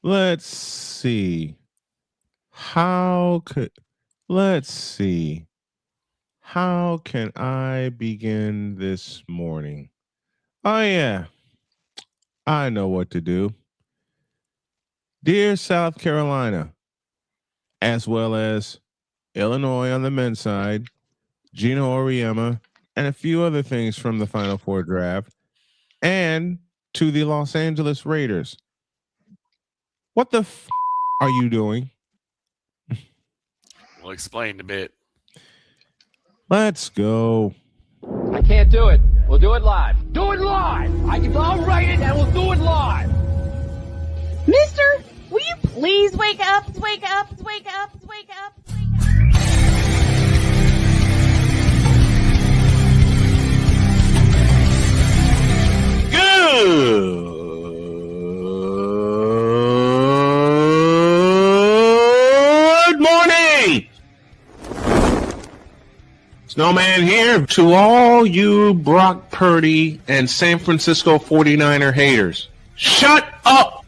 Let's see. How could let's see. How can I begin this morning? Oh yeah, I know what to do. Dear South Carolina, as well as Illinois on the men's side, Gino Auriemma, and a few other things from the Final Four draft, and to the Los Angeles Raiders. What the are you doing? We'll explain a bit. Let's go. I can't do it. We'll do it live. Do it live! I'll write it and we'll do it live! Mister, will you please wake up, wake up, wake up, wake up, wake up? Good morning! Snowman here to all you Brock Purdy and San Francisco 49er haters. Shut up!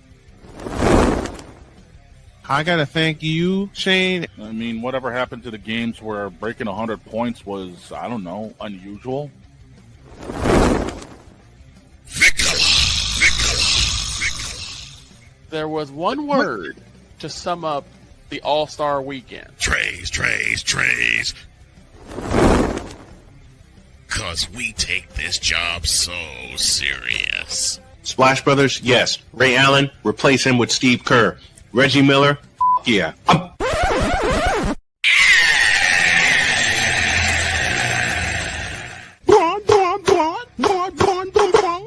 I gotta thank you, Shane. I mean, whatever happened to the games where breaking 100 points was, I don't know, unusual? There was one word to sum up the All-Star weekend. Trays. Cause we take this job so serious. Splash Brothers, yes. Ray Allen, replace him with Steve Kerr. Reggie Miller, yeah.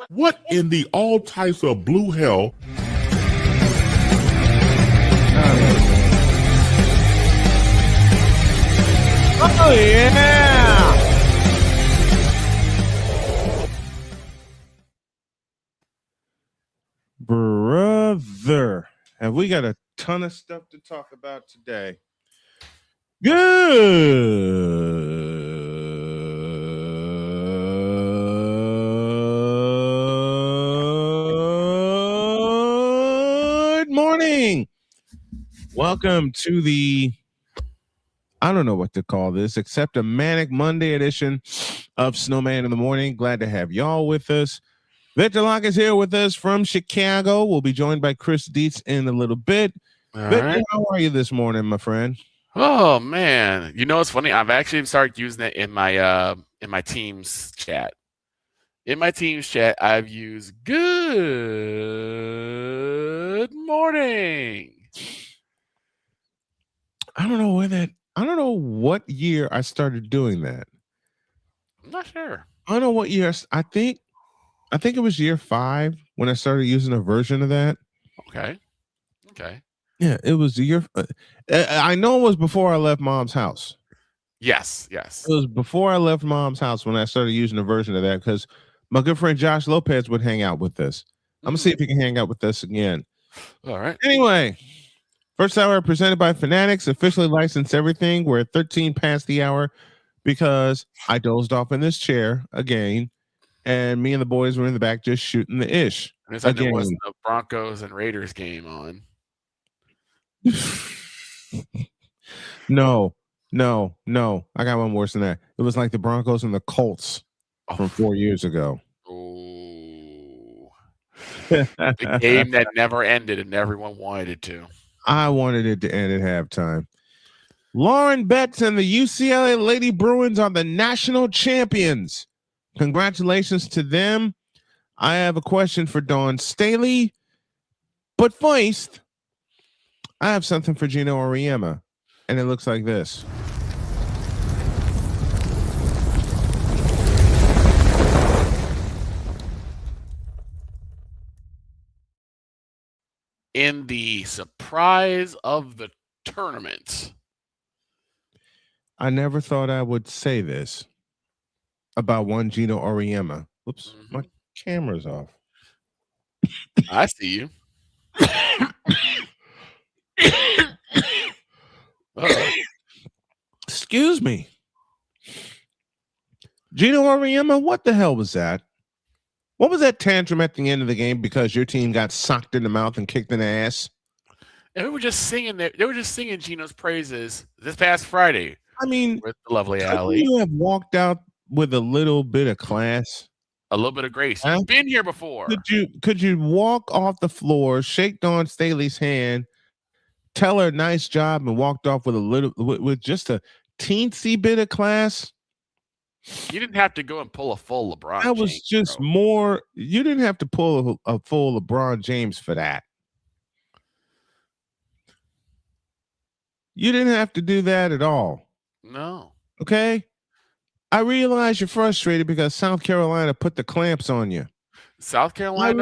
What in the all types of blue hell? Oh, yeah! Brother, have we got a ton of stuff to talk about today? Good morning. Welcome to the, I don't know what to call this, except a Manic Monday edition of Snowman in the Morning. Glad to have y'all with us. Victor Locke is here with us from Chicago. We'll be joined by Chris Dietz in a little bit. Victor, right. how are you this morning, my friend? Oh man, you know what's funny? I've actually started using it in my Teams chat. In my Teams chat, I've used "Good morning." I don't know what year I started doing that. I'm not sure. I don't know what year. I think it was year 5 when I started using a version of that. Okay. Yeah, it was the year. I know it was before I left Mom's house. Yes. It was before I left Mom's house when I started using a version of that because my good friend Josh Lopez would hang out with us. I'm gonna see if he can hang out with us again. All right. Anyway, first hour presented by Fanatics, officially licensed everything. We're at 13 past the hour because I dozed off in this chair again, and me and the boys were in the back just shooting the ish. And it's like there was the Broncos and Raiders game on. No. I got one worse than that. It was like the Broncos and the Colts from 4 years ago. Oh, the game that never ended and everyone wanted it to. I wanted it to end at halftime. Lauren Betts and the UCLA Lady Bruins are the national champions. Congratulations to them. I have a question for Dawn Staley. But first, I have something for Gino Auriemma, and it looks like this. In the surprise of the tournament. I never thought I would say this about one Gino Auriemma. Oops, my camera's off. I see you. Excuse me. Gino Auriemma, what the hell was that? What was that tantrum at the end of the game because your team got socked in the mouth and kicked in the ass? And we were just singing that. They were just singing Gino's praises this past Friday I mean, with the lovely couldn't Allie. you have walked out with a little bit of class? A little bit of grace. Huh? You've been here before. Could you walk off the floor, shake Dawn Staley's hand, tell her nice job, and walked off with a little with just a teensy bit of class? You didn't have to go and pull a full LeBron. That was James, just bro. more. You didn't have to pull a full LeBron James for that. You didn't have to do that at all. No. Okay. I realize you're frustrated because South Carolina put the clamps on you. South Carolina.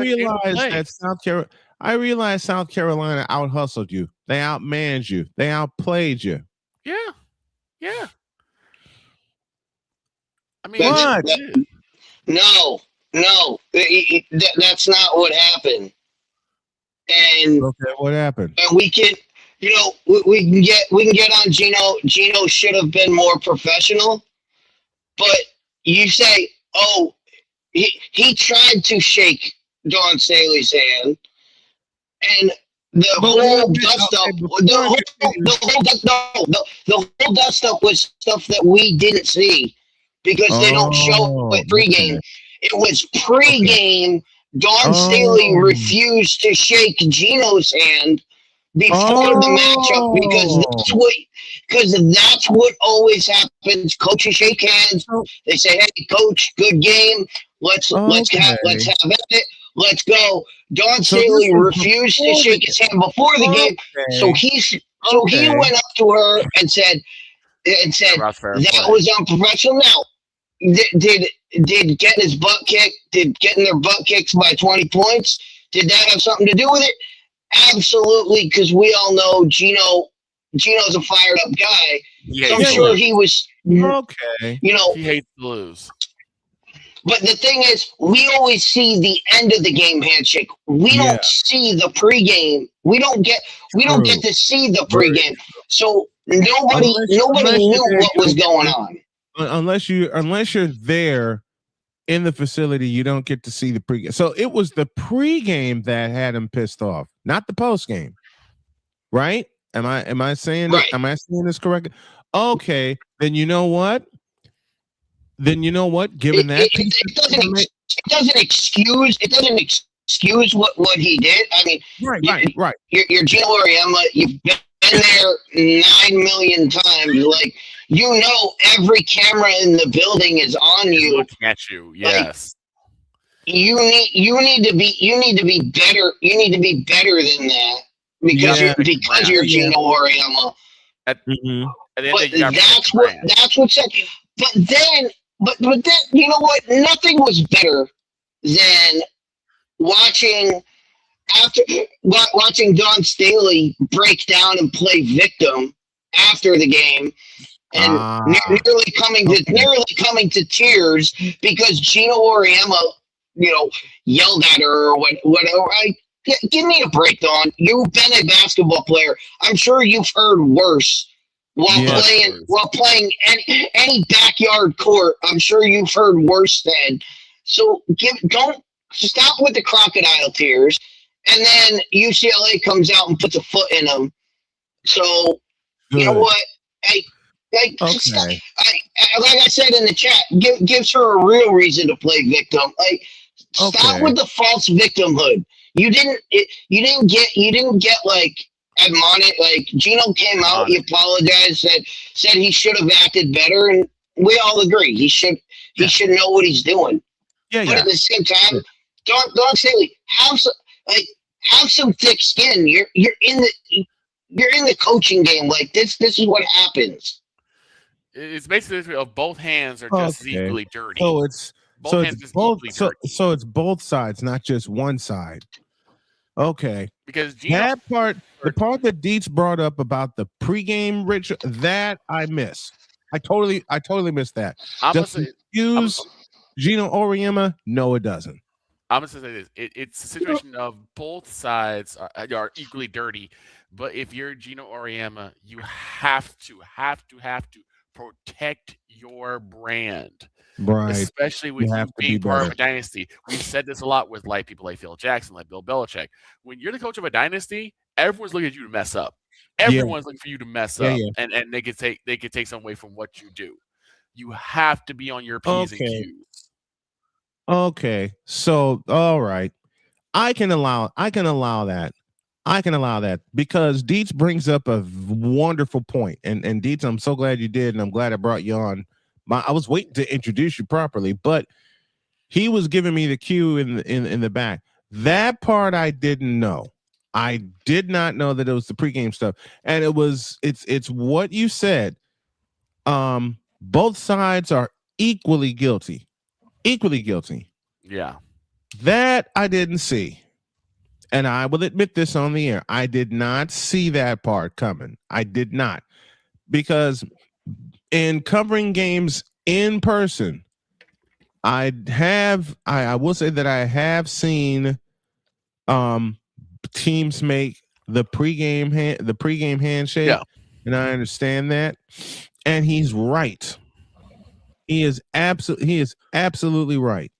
I realize South Carolina out hustled you. They outmanned you. They outplayed you. Yeah. Yeah. I mean, What? No, that's not what happened. And Okay, what happened? and we can, we can get on Gino. Gino should have been more professional. But you say, oh, he tried to shake Dawn Staley's hand, and the whole dust up, the whole dust up was stuff that we didn't see because they don't show it pregame. Okay. It was pregame. Dawn Staley refused to shake Gino's hand before the matchup because that's what always happens. Coaches shake hands. They say, "Hey, coach, good game. Let's have it. Let's go." Dawn Staley refused to shake his hand before the game, so he went up to her and said that was unprofessional. Now, did getting his butt kicked, getting their butt kicked by 20 points, did that have something to do with it? Absolutely, because we all know Gino's a fired up guy. So I'm sure he was okay. He hates to lose. But the thing is, we always see the end of the game handshake. We don't see the pregame. We don't get to see the pregame. So nobody knew what was going on. Unless you're there in the facility, you don't get to see the pregame. So it was the pregame that had him pissed off, not the postgame. Right? Am I saying this correctly? Okay, then you know what? Given that, it doesn't excuse what he did. I mean, right. You're Gino Auriemma. You've been there 9 million times. Like, every camera in the building is on you, looking at you. Yes. Like, you need to be better. You need to be better than that because you're Gino Auriemma. That's what said. But then you know what? Nothing was better than watching Dawn Staley break down and play victim after the game, and nearly coming to tears because Gino Auriemma, yelled at her or whatever. Give me a break, Dawn. You've been a basketball player. I'm sure you've heard worse. While playing any backyard court, I'm sure you've heard worse than. So don't stop with the crocodile tears, and then UCLA comes out and puts a foot in them. So you know what? Like I said in the chat, gives her a real reason to play victim. Like, stop with the false victimhood. You didn't get like admonished. Like, Gino came out, he apologized, said he should have acted better, and we all agree he should know what he's doing. But at the same time, Dawn Staley, have some thick skin. You're in the coaching game. Like, this is what happens. It's basically of both hands are just equally dirty. So it's both sides, not just one side. Okay. Because the part that Dietz brought up about the pregame ritual, that I missed. I totally missed that. Does it excuse Gino Auriemma? No, it doesn't. I'm gonna say this. It's a situation of both sides are equally dirty, but if you're Gino Auriemma, you have to protect your brand. Right. Especially with you being part of a dynasty. We've said this a lot with people like Phil Jackson, like Bill Belichick. When you're the coach of a dynasty, everyone's looking at you to mess up. Yeah. Everyone's looking for you to mess Yeah, up, yeah. and they could take something away from what you do. You have to be on your P's and Okay. Q's. Okay. So, all right. I can allow that. I can allow that because Dietz brings up a wonderful point. And Dietz, I'm so glad you did, and I'm glad I brought you on. I was waiting to introduce you properly, but he was giving me the cue in the back. That part I didn't know. I did not know that it was the pregame stuff. And it's what you said. Both sides are equally guilty. Equally guilty. Yeah. That I didn't see. And I will admit this on the air. I did not see that part coming. I did not. Because in covering games in person, I will say that I have seen teams make the pregame handshake. Yeah. And I understand that. And he's right. He is absolutely right.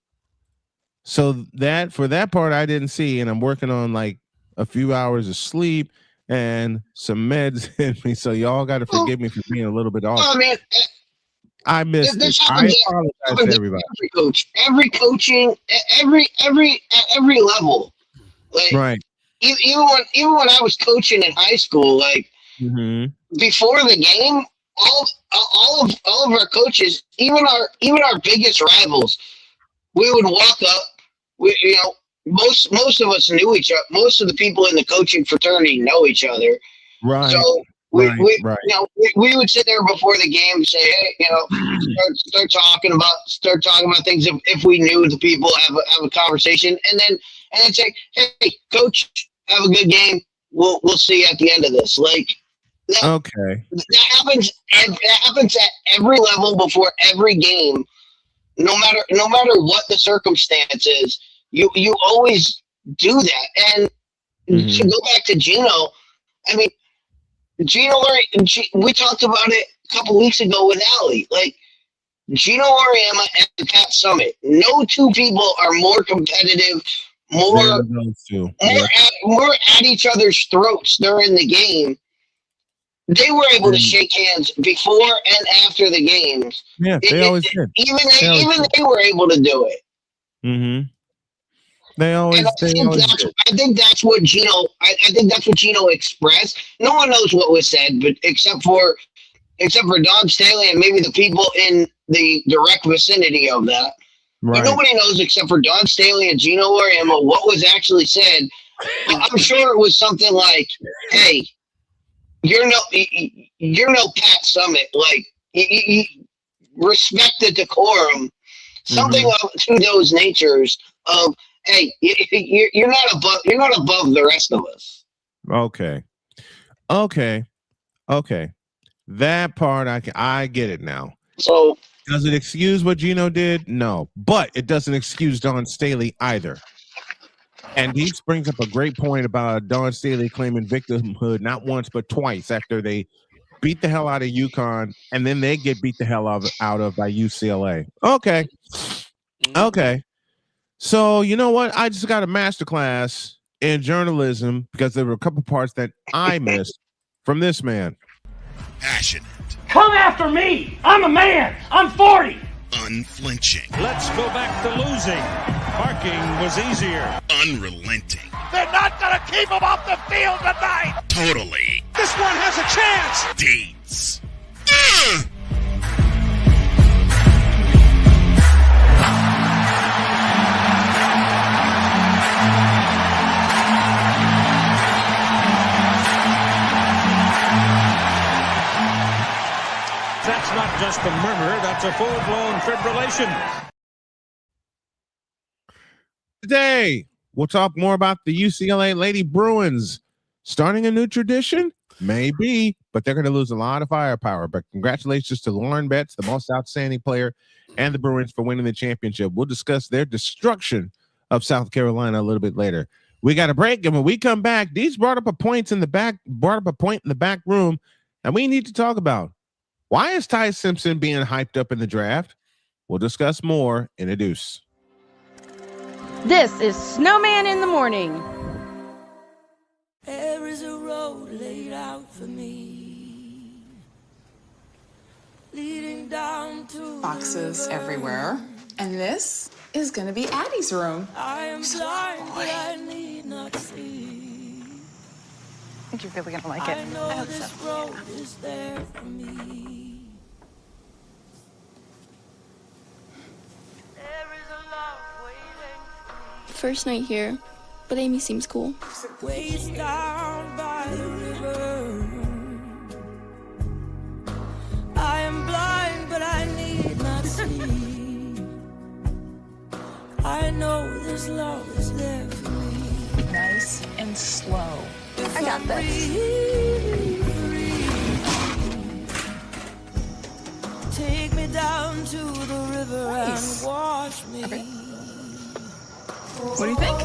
So for that part I didn't see, and I'm working on like a few hours of sleep and some meds in me. So y'all got to forgive me for being a little bit off. I mean, I missed it. this I happens apologize to everybody. Every coaching, at every level. Like, Right. Even when I was coaching in high school, like before the game, all of our coaches, even our biggest rivals, we would walk up. Most of us knew each other. Most of the people in the coaching fraternity know each other. Right. So we would sit there before the game and say, hey, start talking about things if we knew the people, have a conversation, and then say, hey, coach, have a good game. We'll see you at the end of this. Like that, okay. That happens at every level before every game. No matter what the circumstance is, you always do that. And to go back to Gino, I mean, we talked about it a couple weeks ago with Allie. Like Gino Auriemma and Pat Summitt, no two people are more competitive, more at each other's throats during the game. They were able to shake hands before and after the games. Yeah, they always did. Even they were able to do it. Mm-hmm. I think that's what Gino. I think that's what Gino expressed. No one knows what was said, but except for Don Staley and maybe the people in the direct vicinity of that. Right. Nobody knows except for Don Staley and Gino Auriemma what was actually said. I'm sure it was something like, "Hey, you're no Pat Summitt. Like, you respect the decorum." Something to those natures of, hey, you're not above the rest of us. Okay. That part I get it now. So does it excuse what Gino did? No, but it doesn't excuse Don Staley either. And he brings up a great point about Don Staley claiming victimhood not once but twice after they beat the hell out of UConn, and then they get beat the hell out of by UCLA. Okay. So you know what? I just got a masterclass in journalism because there were a couple parts that I missed from this man. Passionate. Come after me! I'm a man! I'm 40! Unflinching. Let's go back to losing. Parking was easier. Unrelenting. They're not going to keep him off the field tonight! Totally. This one has a chance! Deeds. That's not just a murmur, that's a full-blown fibrillation. Today, we'll talk more about the UCLA Lady Bruins starting a new tradition. Maybe, but they're going to lose a lot of firepower. But congratulations to Lauren Betts, the most outstanding player, and the Bruins for winning the championship. We'll discuss their destruction of South Carolina a little bit later. We got a break, and when we come back, Deez brought up a point in the back room, and we need to talk about why is Ty Simpson being hyped up in the draft. We'll discuss more in a deuce. This is Snowman in the Morning. There is a road laid out for me, leading down to boxes everywhere. And this is gonna be Addie's room. I am blind, but I need not see. I think you're really gonna like it. I know this road is there for me. There is a love waiting for me. First night here, but Amy seems cool. Waist down by the river. I am blind, but I need not see. I know this love is there for me. Nice and slow. I got this. Take me down to the river and wash me. Okay. What do you think?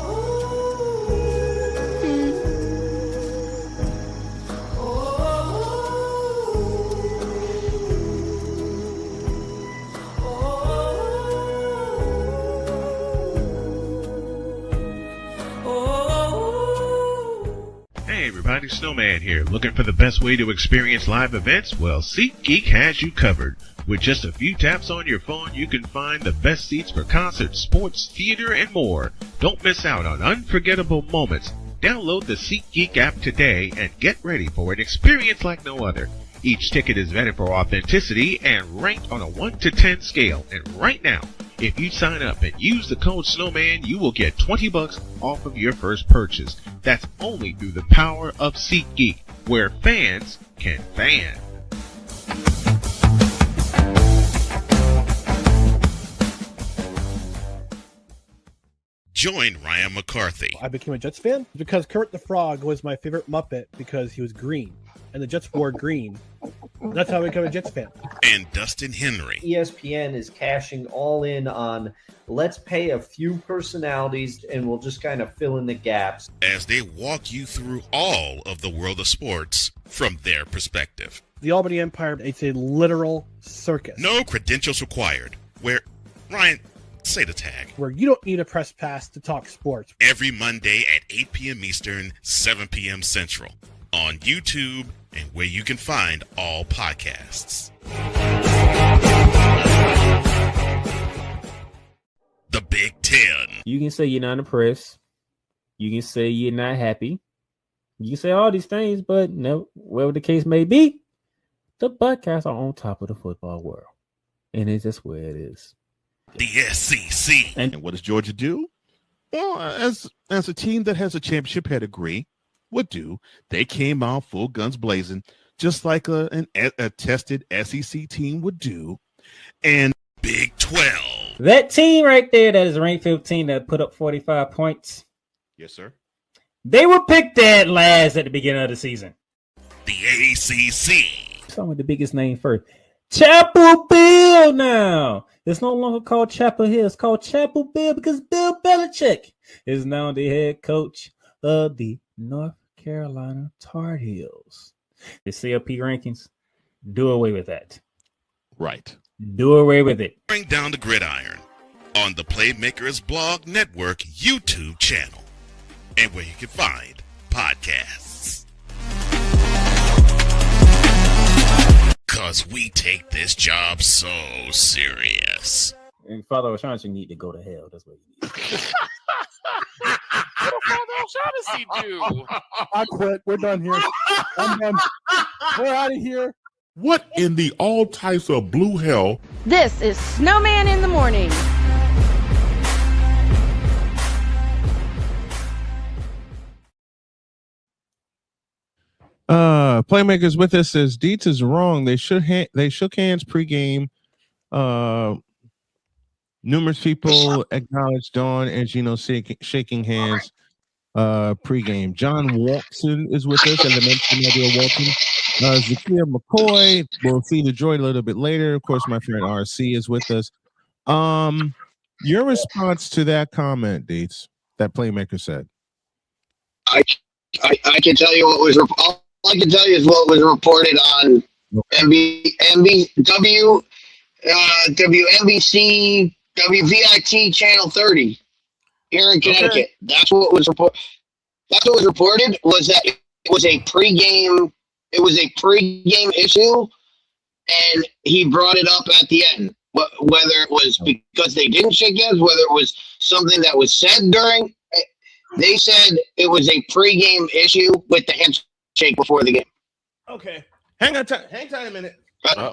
Hey everybody, Snowman here. Looking for the best way to experience live events? Well, SeatGeek has you covered. With just a few taps on your phone, you can find the best seats for concerts, sports, theater, and more. Don't miss out on unforgettable moments. Download the SeatGeek app today and get ready for an experience like no other. Each ticket is vetted for authenticity and ranked on a 1 to 10 scale. And right now, if you sign up and use the code SNOWMAN, you will get $20 off of your first purchase. That's only through the power of SeatGeek, where fans can fan. Join Ryan McCarthy. I became a Jets fan because Kurt the Frog was my favorite Muppet because he was green, and the Jets wore green. That's how I became a Jets fan. And Dustin Henry. ESPN is cashing all in on let's pay a few personalities and we'll just kind of fill in the gaps. As they walk you through all of the world of sports from their perspective. The Albany Empire, it's a literal circus. No credentials required. Where, Ryan, say the tag. Where you don't need a press pass to talk sports. Every Monday at 8 p.m. Eastern, 7 p.m. Central. On YouTube and where you can find all podcasts. The Big Ten. You can say you're not impressed. You can say you're not happy. You can say all these things, but no, whatever the case may be, the Buckeyes are on top of the football world. And it's just where it is. The SEC. And what does Georgia do? Well, as a team that has a championship pedigree would do, they came out full guns blazing, just like a tested SEC team would do. And Big 12. That team right there that is ranked 15 that put up 45 points. Yes, sir. They were picked dead last at the beginning of the season. The ACC. Start with the biggest name first. Chapel Hill now. It's no longer called Chapel Hill. It's called Chapel Hill because Bill Belichick is now the head coach of the North Carolina Tar Heels. The CLP rankings, do away with that. Right. Do away with it. Bring down the gridiron on the Playmakers Blog Network YouTube channel and where you can find podcasts. Because we take this job so serious. And Father O'Shaughnessy need to go to hell. That's what he needs. What did Father O'Shaughnessy do? I quit. We're done here. I'm done. We're out of here. What in the all types of blue hell? This is Snowman in the Morning. Playmakers with us says Dietz is wrong. They shook hands pregame. Numerous people acknowledged Dawn and Gino shaking hands pregame. John Watson is with us, and the mentioned idea Walton. Zakia McCoy. We'll see the joy a little bit later. Of course, my friend RC is with us. Your response to that comment, Dietz, that Playmaker said. I can tell you what was all I can tell you is what was reported on WNBC, WVIT Channel 30 here in Connecticut. Okay. That's what was reported. Was that was a pregame. It was a pregame issue, and he brought it up at the end. Whether it was because they didn't shake hands, whether it was something that was said during, they said it was a pregame issue with the handshake before the game. Okay, hang tight a minute. That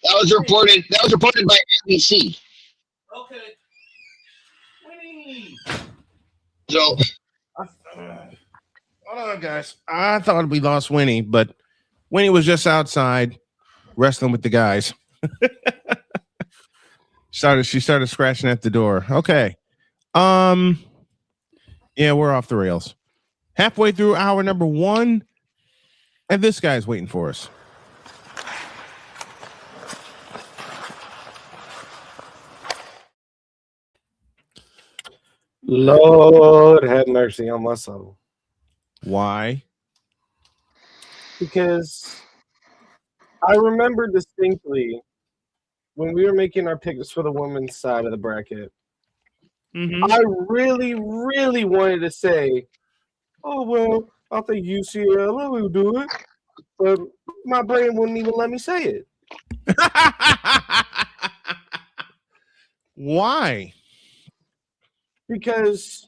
was reported. That was reported by NBC. Okay. Winnie. So, hold on, guys. I thought we lost Winnie, but Winnie was just outside wrestling with the guys. She started scratching at the door. Okay. Yeah, we're off the rails. Halfway through hour number 1, and this guy's waiting for us. Lord have mercy on my soul. Why? Because I remember distinctly when we were making our picks for the women's side of the bracket. I really, really wanted to say, oh, well, I think UCLA will do it. But my brain wouldn't even let me say it. Why? Because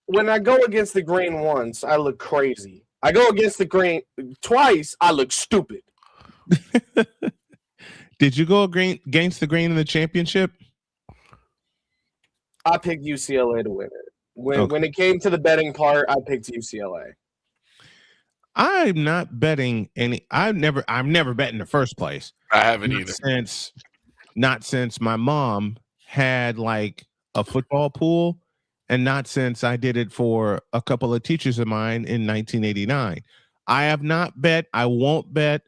when I go against the grain once, I look crazy. I go against the grain twice, I look stupid. Did you go against the grain in the championship? I picked UCLA to win it. When it came to the betting part, I picked UCLA. I'm not betting any. I've never bet in the first place. I haven't either. Not since my mom had like a football pool, and not since I did it for a couple of teachers of mine in 1989. I have not bet. I won't bet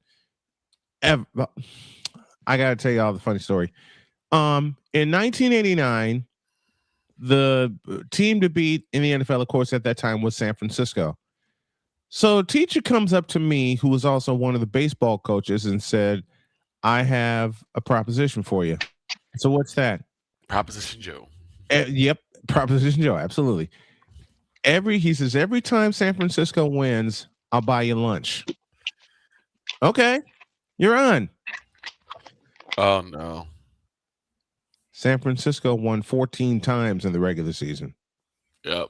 ever. I got to tell you all the funny story. In 1989, the team to beat in the NFL, of course, at that time was San Francisco. So a teacher comes up to me, who was also one of the baseball coaches, and said, I have a proposition for you. So what's that? Proposition Joe. Yep. Proposition Joe. Absolutely. He says, every time San Francisco wins, I'll buy you lunch. Okay. You're on. Oh, no. San Francisco won 14 times in the regular season. Yep.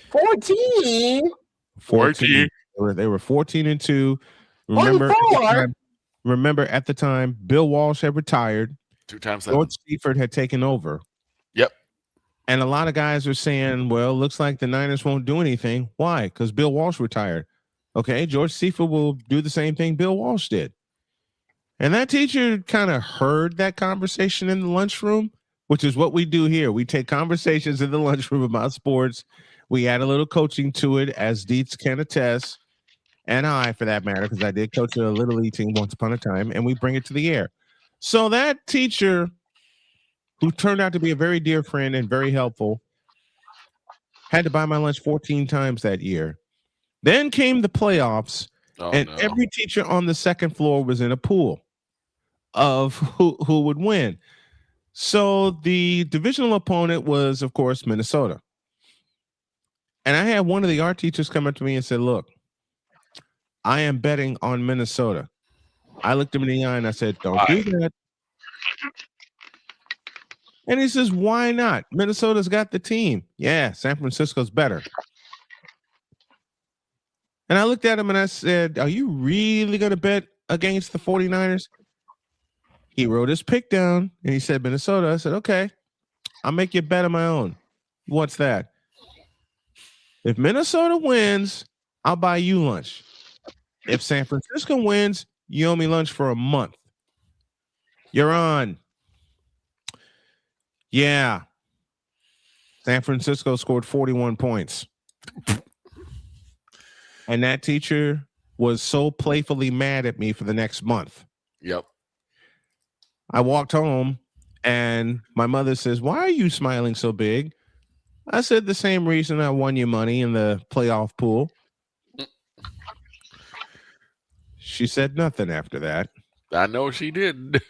14? 14. They were 14-2. Remember at the time, Bill Walsh had retired. 2 times. George Seifert had taken over. Yep. And a lot of guys are saying, well, looks like the Niners won't do anything. Why? Because Bill Walsh retired. Okay, George Seifert will do the same thing Bill Walsh did. And that teacher kind of heard that conversation in the lunchroom, which is what we do here. We take conversations in the lunchroom about sports. We add a little coaching to it, as Dietz can attest, and I, for that matter, because I did coach a Little League team once upon a time, and we bring it to the air. So that teacher, who turned out to be a very dear friend and very helpful, had to buy my lunch 14 times that year. Then came the playoffs, every teacher on the second floor was in a pool of who would win. So the divisional opponent was, of course, Minnesota. And I had one of the art teachers come up to me and said, look, I am betting on Minnesota. I looked him in the eye and I said, don't do that. And he says, why not? Minnesota's got the team. Yeah, San Francisco's better. And I looked at him and I said, are you really going to bet against the 49ers? He wrote his pick down and he said, Minnesota. I said, okay, I'll make you a bet of my own. What's that? If Minnesota wins, I'll buy you lunch. If San Francisco wins, you owe me lunch for a month. You're on. Yeah. San Francisco scored 41 points. And that teacher was so playfully mad at me for the next month. Yep. I walked home and my mother says, why are you smiling so big? I said, the same reason I won you money in the playoff pool. She said nothing after that. I know she did.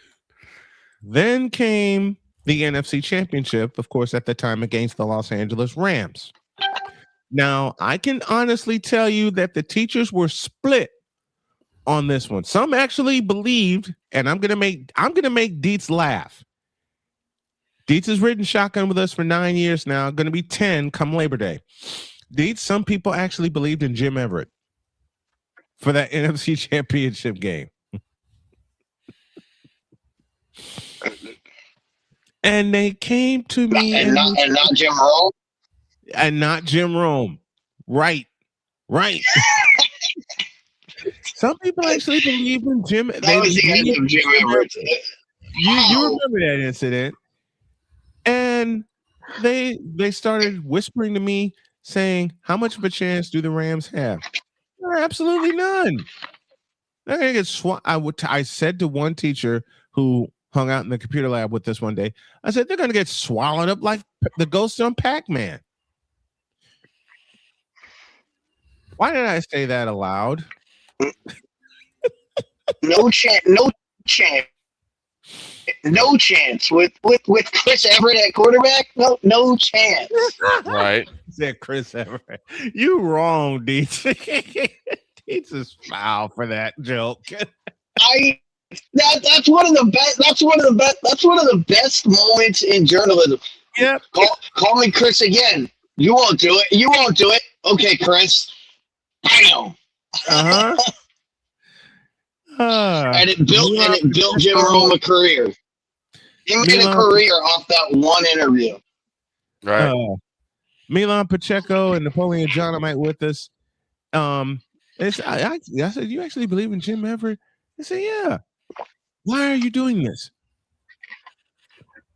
Then came the NFC Championship, of course, at the time against the Los Angeles Rams. Now, I can honestly tell you that the teachers were split on this one. Some actually believed, and I'm gonna make Dietz laugh. Dietz has ridden shotgun with us for 9 years now, gonna be 10 come Labor Day. Dietz, some people actually believed in Jim Everett for that NFC Championship game. And they came to me and not Jim Rome. And not Jim Rome. Right. Some people actually believe in Jim. That was the end of Jim Everett. You remember that incident. And they started whispering to me saying, how much of a chance do the Rams have? Absolutely none. They're gonna get I said to one teacher who hung out in the computer lab with us one day, I said, they're gonna get swallowed up like the ghost on Pac-Man. Why did I say that aloud? No chance with Chris Everett at quarterback. No chance. Right. Said Chris Everett. You wrong, Dietz. Dietz is foul for that joke. That's one of the best. That's one of the best moments in journalism. Yep. Call me Chris again. You won't do it. Okay, Chris. Bam. And it built Jim Rome a career. He made a career off that one interview. Right. Milan Pacheco and Napoleon Dynamite with us. I said, you actually believe in Jim Everett? They said, yeah. Why are you doing this?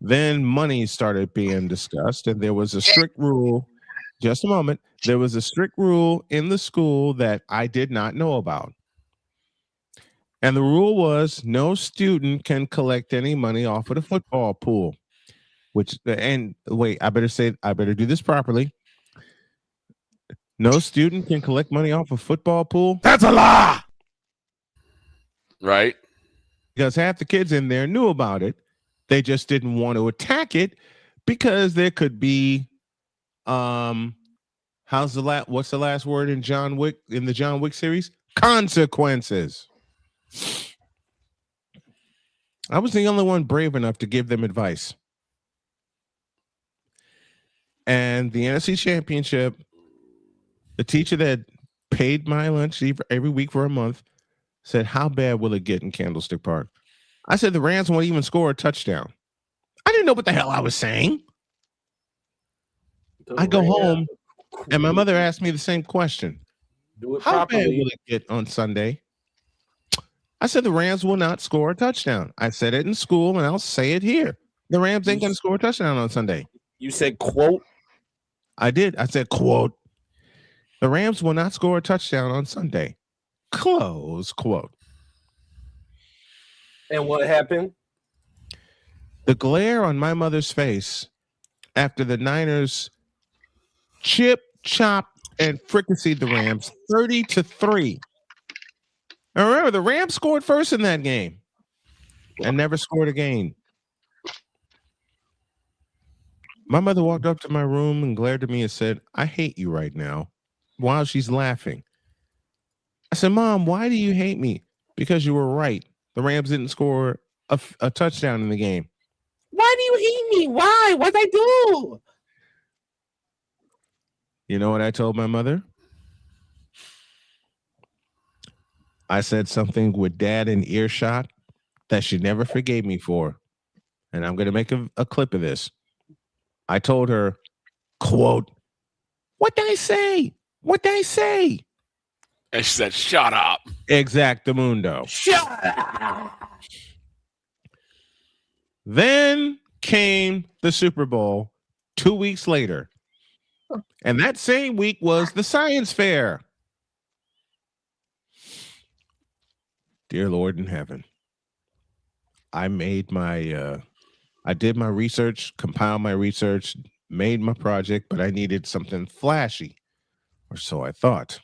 Then money started being discussed, and there was a strict rule. Just a moment. There was a strict rule in the school that I did not know about. And the rule was no student can collect any money off of the football pool. I better do this properly. No student can collect money off a football pool. That's a lie. Right. Because half the kids in there knew about it. They just didn't want to attack it because there could be what's the last word in John Wick, in the John Wick series? Consequences. I was the only one brave enough to give them advice. And the NFC Championship, the teacher that paid my lunch every week for a month said, how bad will it get in Candlestick Park? I said, the Rams won't even score a touchdown. I didn't know what the hell I was saying. I go home, and my mother asked me the same question. How bad will it get on Sunday? I said, the Rams will not score a touchdown. I said it in school, and I'll say it here. The Rams ain't going to score a touchdown on Sunday. You said, quote? I did. I said, quote. The Rams will not score a touchdown on Sunday. Close quote. And what happened? The glare on my mother's face after the Niners chip, chop, and fricasseed the Rams 30-3. And remember, the Rams scored first in that game and never scored again. My mother walked up to my room and glared at me and said, I hate you right now, while she's laughing. I said, Mom, why do you hate me? Because you were right. The Rams didn't score a touchdown in the game. Why do you hate me? Why? What'd I do? You know what I told my mother? I said something with Dad in earshot that she never forgave me for. And I'm going to make a clip of this. I told her, quote, what did I say? What did I say? And she said, shut up. Exactamundo. Shut up. Then came the Super Bowl 2 weeks later. And that same week was the science fair. Dear Lord in heaven, I made I did my research, compiled my research, made my project, but I needed something flashy, or so I thought.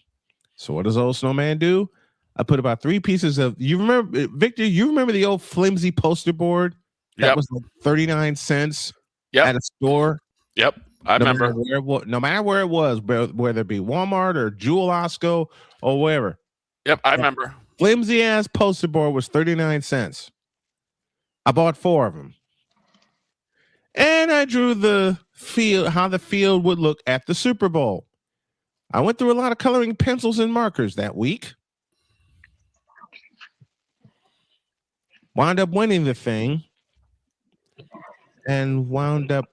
So what does old snowman do? I put about 3 pieces of, you remember, Victor, you remember the old flimsy poster board that was like 39 cents at a store? Yep. I remember. No matter where it was, whether it be Walmart or Jewel Osco or wherever. Yep, I remember. Flimsy ass poster board was 39 cents. I bought 4 of them. And I drew how the field would look at the Super Bowl. I went through a lot of coloring pencils and markers that week. Wound up winning the thing. And wound up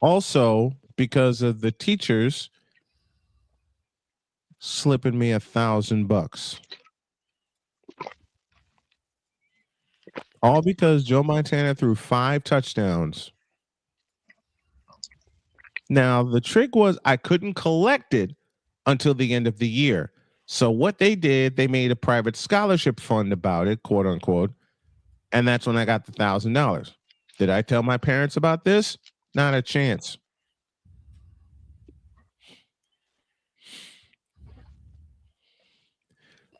also, because of the teachers, slipping me $1,000. All because Joe Montana threw 5 touchdowns. Now, the trick was I couldn't collect it until the end of the year. So what they did, they made a private scholarship fund about it, quote unquote. And that's when I got the $1,000. Did I tell my parents about this? Not a chance.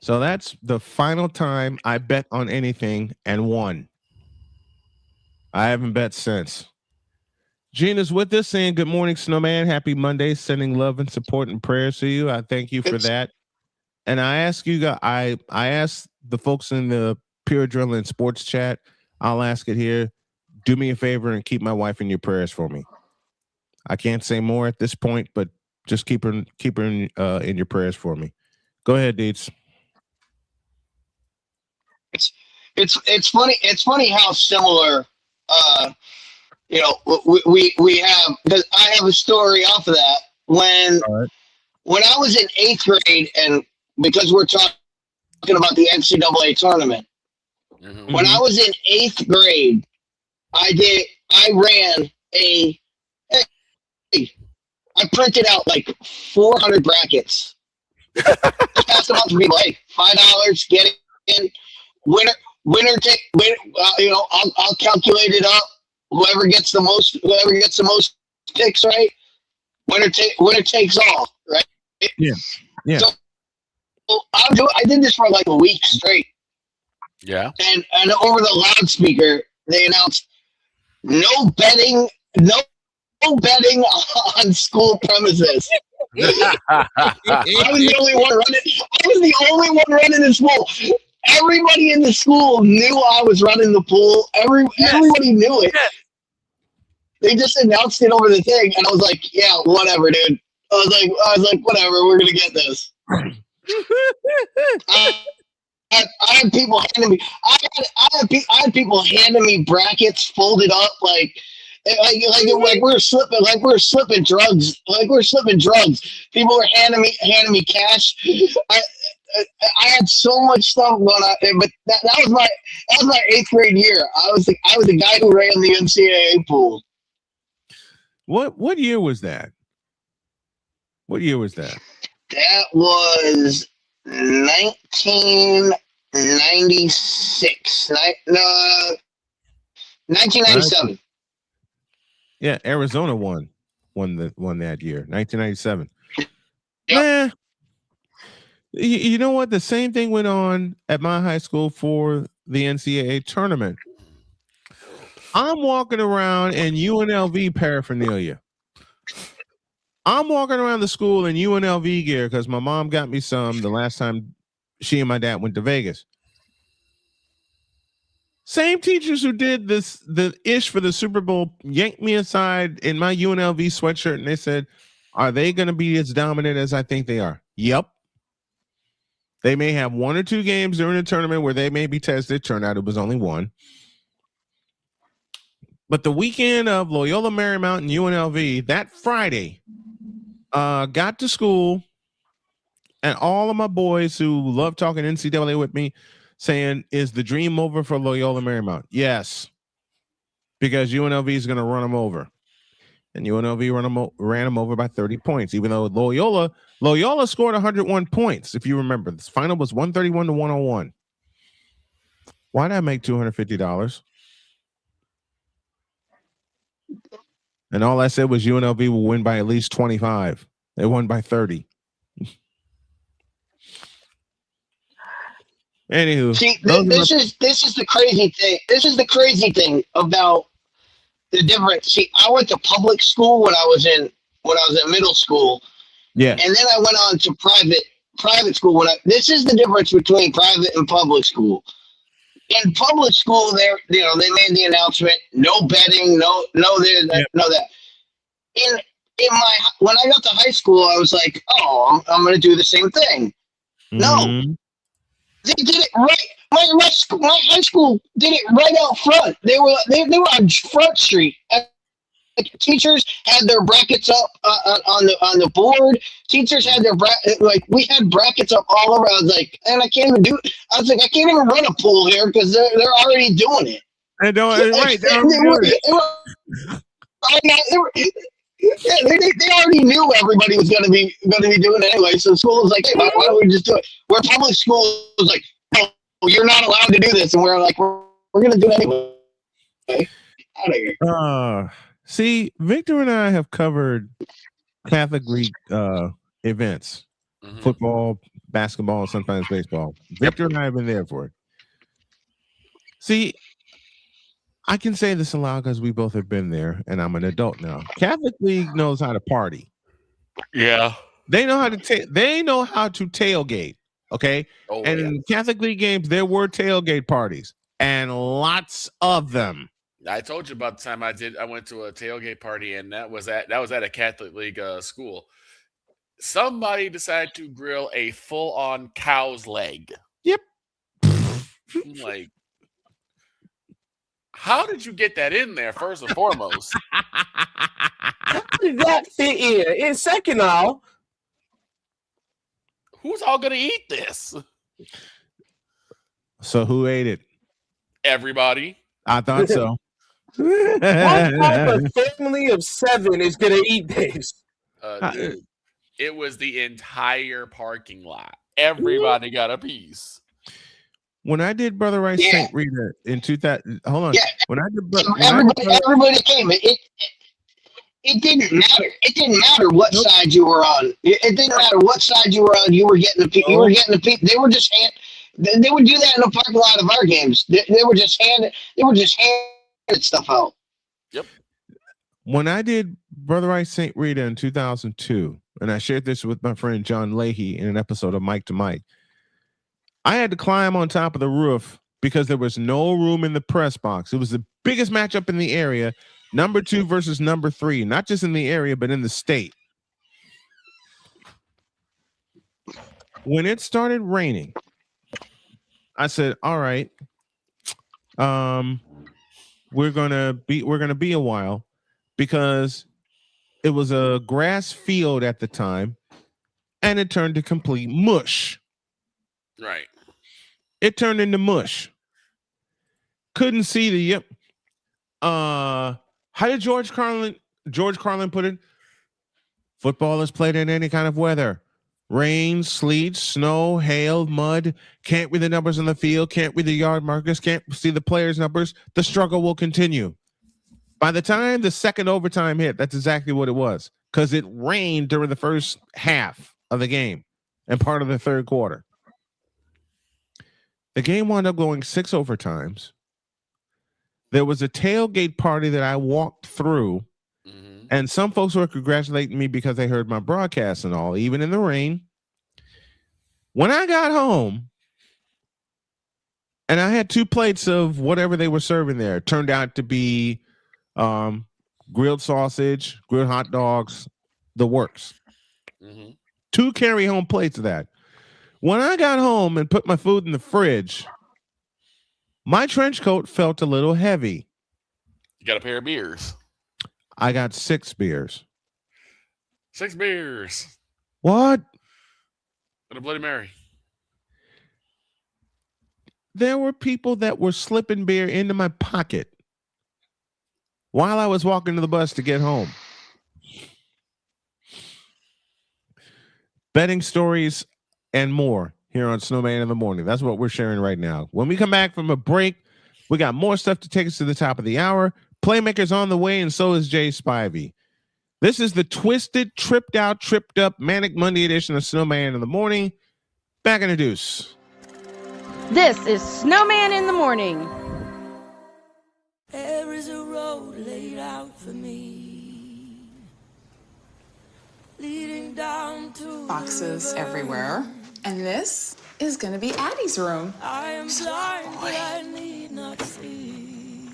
So that's the final time I bet on anything and won. I haven't bet since. Gina's with us saying, good morning, Snowman. Happy Monday. Sending love and support and prayers to you. I thank you for that. And I ask you guys, I asked the folks in the Pure Adrenaline Sports chat, I'll ask it here. Do me a favor and keep my wife in your prayers for me. I can't say more at this point, but just keep her in your prayers for me. Go ahead, Deeds. It's funny. It's funny how similar, we have. Because I have a story off of that when I was in 8th grade, and because we're talking about the NCAA tournament, when I was in 8th grade, I printed out like 400 brackets. Passed them out to people. Hey, $5, get it in. Winner, I'll calculate it up. Whoever gets the most picks, right? Winner takes all, right? Yeah. So I did this for like a week straight. Yeah. And over the loudspeaker, they announced no betting on school premises. I was the only one running the school. Everybody in the school knew I was running the pool. Everybody knew it. They just announced it over the thing, and I was like, "Yeah, whatever, dude." I was like, "Whatever, we're gonna get this." I had people handing me. I had people handing me brackets folded up like we're slipping drugs. Like we're slipping drugs. People were handing me cash. I had so much stuff going on, but that was my 8th grade year. I was the guy who ran the NCAA pool. What year was that? What year was that? That was 1996. 1997. Yeah, Arizona won that year, 1997. Yeah. You know what? The same thing went on at my high school for the NCAA tournament. I'm walking around in UNLV paraphernalia. I'm walking around the school in UNLV gear because my mom got me some the last time she and my dad went to Vegas. Same teachers who did the ish for the Super Bowl yanked me aside in my UNLV sweatshirt and they said, "Are they going to be as dominant as I think they are?" Yep. They may have 1 or 2 games during the tournament where they may be tested. Turned out it was only 1. But the weekend of Loyola Marymount and UNLV, that Friday, got to school, and all of my boys who love talking NCAA with me saying, "Is the dream over for Loyola Marymount?" Yes, because UNLV is going to run them over. And UNLV ran them over by 30 points, even though Loyola scored 101 points. If you remember, this final was 131-101. Why did I make $250? And all I said was UNLV will win by at least 25. They won by 30. Anywho, see, this is the crazy thing. This is the crazy thing about the difference. See, I went to public school when I was in when I was in middle school. Yeah. And then I went on to private school. This is the difference between private and public school. In public school, they made the announcement: no betting, no this, no that. When I got to high school, I was like, oh, I'm going to do the same thing. No, they did it right. My high school did it right out front. They were on Front Street. Teachers had their brackets up on the board. Teachers had their we had brackets up all around. I was like, and I can't even I can't even run a pool here because they're already doing it. And they already knew everybody was going to be doing it anyway. So school was like, hey, why don't we just do it? Where public school was like, oh, you're not allowed to do this, and we're like, we're going to do it anyway. Out of here. See, Victor and I have covered Catholic League events, football, basketball, and sometimes baseball. Victor and I have been there for it. See, I can say this aloud because we both have been there, and I'm an adult now. Catholic League knows how to party. Yeah, they know how to tailgate. Okay, in Catholic League games, there were tailgate parties, and lots of them. I told you about the time I went to a tailgate party, and that was at a Catholic League school. Somebody decided to grill a full-on cow's leg. Yep. I'm like, how did you get that in there, first and foremost? How did that fit in? And second off, who's all going to eat this? So who ate it? Everybody. I thought so. What type of family of 7 is going to eat this? Dude, it was the entire parking lot. Everybody got a piece. When I did Brother Rice St. Rita in 2000, hold on. Yeah. When I did everybody came. It didn't matter. It didn't matter what side you were on. It didn't matter what side you were on. You were getting the people. You were getting the people. They were just they would do that in the parking lot of our games. They were just handing stuff out. Yep. When I did Brother Rice St. Rita in 2002, and I shared this with my friend John Leahy in an episode of Mike to Mike, I had to climb on top of the roof because there was no room in the press box. It was the biggest matchup in the area, number 2 versus number 3, not just in the area, but in the state. When it started raining, I said, all right, we're gonna be a while, because it was a grass field at the time, and it turned to complete mush. Right. It turned into mush. Couldn't see how did George Carlin put it? Football is played in any kind of weather. Rain, sleet, snow, hail, mud. Can't read the numbers on the field. Can't read the yard markers. Can't see the players' numbers. The struggle will continue. By the time the second overtime hit, that's exactly what it was, because it rained during the first half of the game and part of the third quarter. The game wound up going 6 overtimes. There was a tailgate party that I walked through, and some folks were congratulating me because they heard my broadcast and all, even in the rain. When I got home, and I had 2 plates of whatever they were serving there, it turned out to be grilled sausage, grilled hot dogs, the works. 2 carry home plates of that. When I got home and put my food in the fridge, my trench coat felt a little heavy. You got a pair of beers. I got 6 beers. 6 beers. What? And a Bloody Mary. There were people that were slipping beer into my pocket while I was walking to the bus to get home. Betting stories and more here on Snowman in the Morning. That's what we're sharing right now. When we come back from a break, we got more stuff to take us to the top of the hour. Playmakers on the way, and so is Jay Spivey. This is the twisted, tripped out, tripped up, Manic Monday edition of Snowman in the Morning. Back in the deuce. This is Snowman in the Morning. There is a road laid out for me. leading down to Boxes everywhere. And this is gonna be Addie's room. I am blind, but I need not see.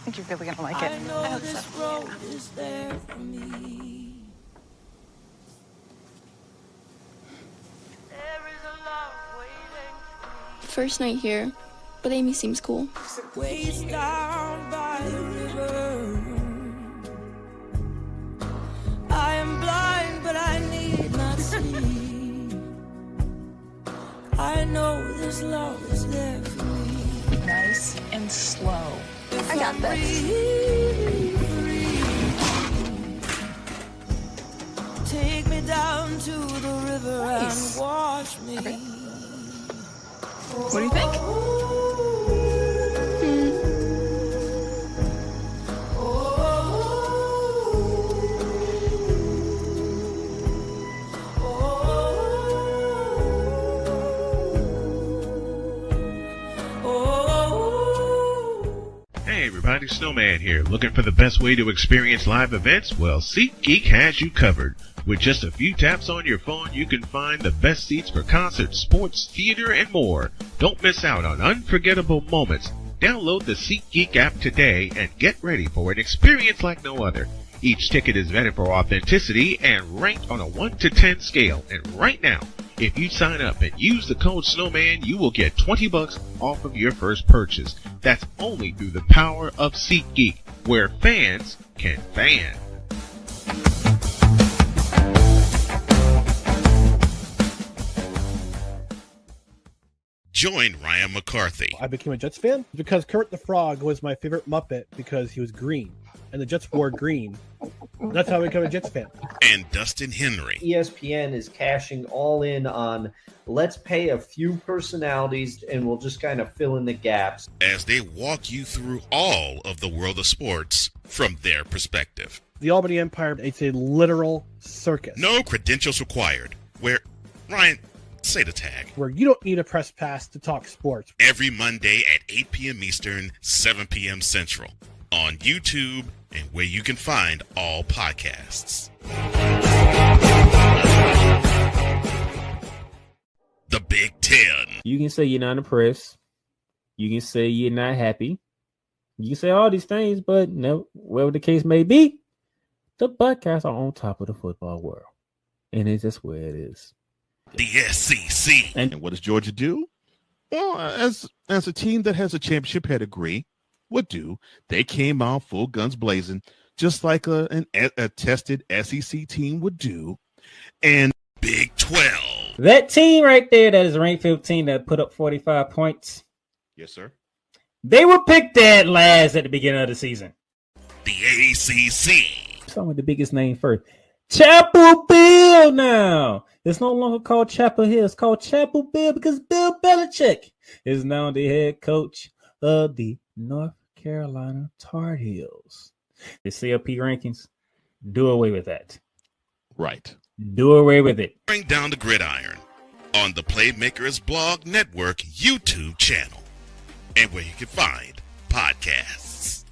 I think you're really gonna like it. I know this road is there for me. First night here, but Amy seems cool. Ways down by the river. I am blind, but I need not see. I know this love is there for me. Nice and slow. If I got I'm this. free, take me down to the river Nice. and wash me. Okay. What do you think? Hey everybody, Snowman here. Looking for the best way to experience live events? Well, SeatGeek has you covered. With just a few taps on your phone, you can find the best seats for concerts, sports, theater, and more. Don't miss out on unforgettable moments. Download the SeatGeek app today and get ready for an experience like no other. Each ticket is vetted for authenticity and ranked on a 1 to 10 scale. And right now, if you sign up and use the code Snowman, you will get $20 off of your first purchase. That's only through the power of SeatGeek, where fans can fan. Join Ryan McCarthy. I became a Jets fan because Kurt the Frog was my favorite Muppet because he was green, and the Jets wore green. That's how I became a Jets fan. And Dustin Henry. ESPN is cashing all in on let's pay a few personalities and we'll just kind of fill in the gaps. As they walk you through all of the world of sports from their perspective. The Albany Empire, it's a literal circus. No credentials required. Where, Ryan, say the tag. Where you don't need a press pass to talk sports. Every Monday at 8 p.m. Eastern, 7 p.m. Central. On YouTube and where you can find all podcasts. The Big Ten. You can say you're not impressed. You can say you're not happy. You can say all these things, but no, whatever the case may be, the Buckeyes are on top of the football world. And it's just where it is. The SEC. And what does Georgia do? Well, as a team that has a championship pedigree would do, they came out full guns blazing, just like a tested SEC team would do. And Big 12. That team right there that is ranked 15 that put up 45 points. Yes, sir. They were picked dead last at the beginning of the season. The ACC. Some of the biggest name first. Chapel Bill now. It's no longer called Chapel Hill. It's called Chapel Bill because Bill Belichick is now the head coach of the North Carolina Tar Heels. The CLP rankings, do away with that. Right. Do away with it. Bring down the gridiron on the Playmakers Blog Network YouTube channel and where you can find podcasts.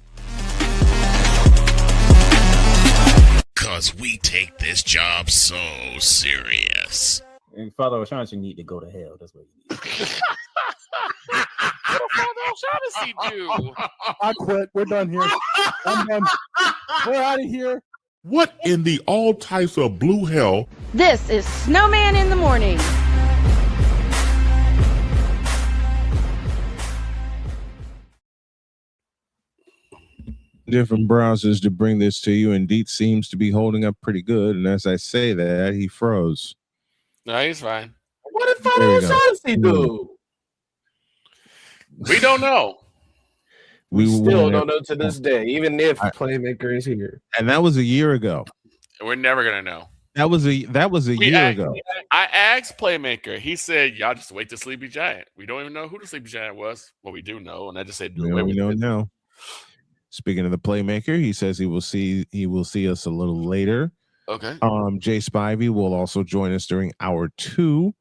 Because we take this job so serious. And Father O'Shaughnessy need to go to hell. That's what he needs. What did Father O'Shaughnessy do? I quit. We're done here. I'm done. We're out of here. What in the all types of blue hell? This is Snowman in the Morning. Different browsers to bring this to you. Indeed seems to be holding up pretty good. And as I say that, he froze. No, he's fine. What did Father O'Shaughnessy do? We don't know. We still don't know to this day, even if Playmaker is here. And that was a year ago. We're never gonna know. That was a year ago. I asked Playmaker. He said, "Y'all just wait to Sleepy Giant." We don't even know who the Sleepy Giant was. Well, we do know, and I just said, We know now. Speaking of the Playmaker, he says he will see us a little later. Okay. Jay Spivey will also join us during hour 2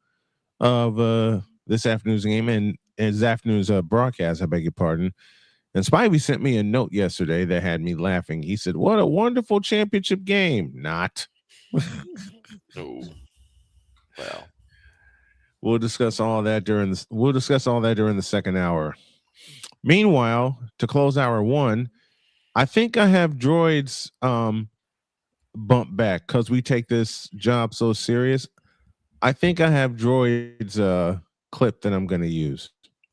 of this afternoon's game and this afternoon's broadcast. I beg your pardon. And Spivey sent me a note yesterday that had me laughing. He said, "What a wonderful championship game." Not. Oh, well, We'll discuss all that during the second hour. Meanwhile, to close hour one, I think I have Droid's bump back because we take this job so serious. I think I have Droid's clip that I'm going to use.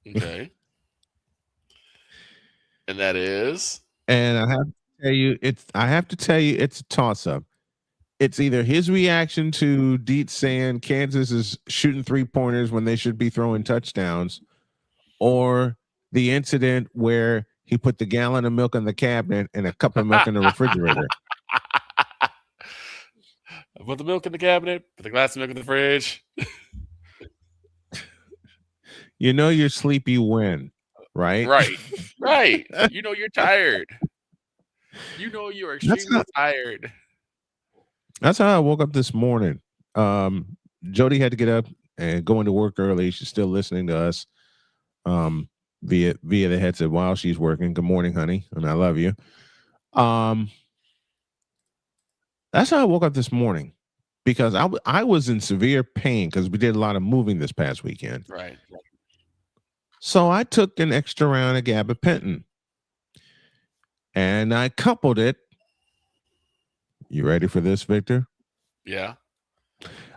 okay. And that is? And I have to tell you it's a toss up. It's either his reaction to Deet saying Kansas is shooting 3-pointers when they should be throwing touchdowns, or the incident where he put the gallon of milk in the cabinet and a cup of milk in the refrigerator. Put the milk in the cabinet, put the glass of milk in the fridge. You know you're sleepy when, right? Right. You know you're tired. You know you're extremely tired. That's how I woke up this morning. Jody had to get up and go into work early. She's still listening to us via the headset while she's working. Good morning, honey, and I love you. That's how I woke up this morning, because I was in severe pain because we did a lot of moving this past weekend. Right. So I took an extra round of gabapentin, and I coupled it. You ready for this, Victor? Yeah.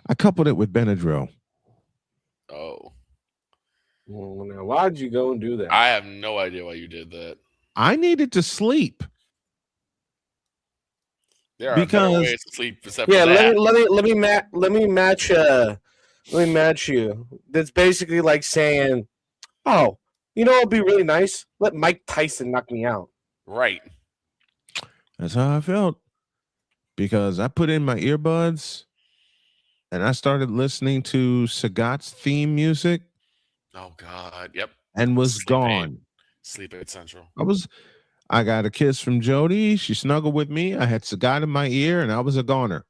I coupled it with Benadryl. Oh. Well, now, why'd you go and do that? I have no idea why you did that. I needed to sleep. There are better ways to sleep except for that. let me match you. That's basically like saying, "Oh, you know, it'd be really nice. Let Mike Tyson knock me out." Right. That's how I felt, because I put in my earbuds and I started listening to Sagat's theme music. Oh God. Yep. And was gone. Sleep Aid Central. I got a kiss from Jody. She snuggled with me. I had Sagat in my ear, and I was a goner.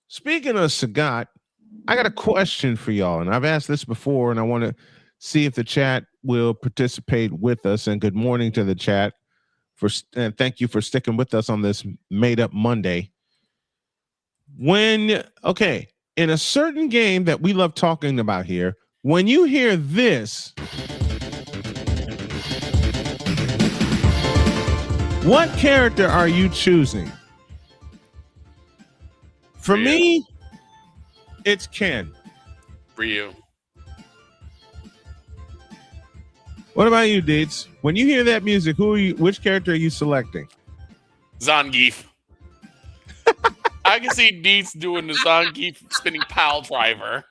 Speaking of Sagat, I got a question for y'all, and I've asked this before, and I want to see if the chat will participate with us. And good morning to the chat, and thank you for sticking with us on this Made Up Monday. In a certain game that we love talking about here, when you hear this, what character are you choosing? For me, it's Ken. Ryu. What about you, Deets? When you hear that music, which character are you selecting? Zangief. I can see Deets doing the Zangief spinning pile driver.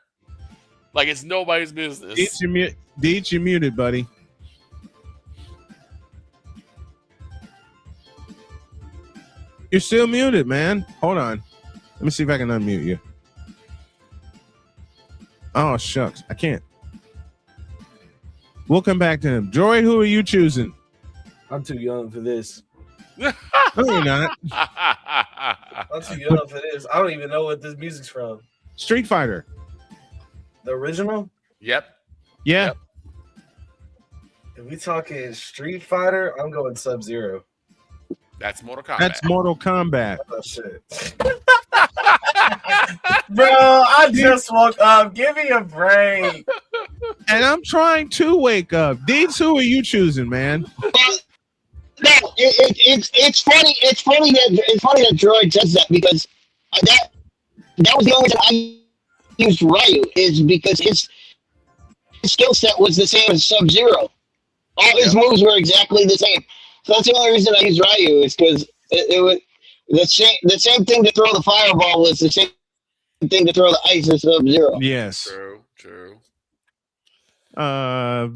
Like it's nobody's business. Deets, you're muted, buddy. You're still muted, man. Hold on. Let me see if I can unmute you. Oh, shucks. I can't. We'll come back to him. Droid, who are you choosing? I'm too young for this. No, you're not. I'm too young for this. I don't even know what this music's from. Street Fighter. The original? Yep. Yeah. Yep. If we talking Street Fighter, I'm going Sub-Zero. That's Mortal Kombat. That's Mortal Kombat. Oh, shit. Bro, I just woke up. Give me a break. And I'm trying to wake up. Deeds, who are you choosing, man? No, it's funny. It's funny that Droid says that, because that was the only reason I used Ryu, is because his skill set was the same as Sub-Zero. All his moves were exactly the same. So that's the only reason I used Ryu, is because it was the same thing to throw the fireball was the same thing to throw the ice in Sub-Zero. Yes. True.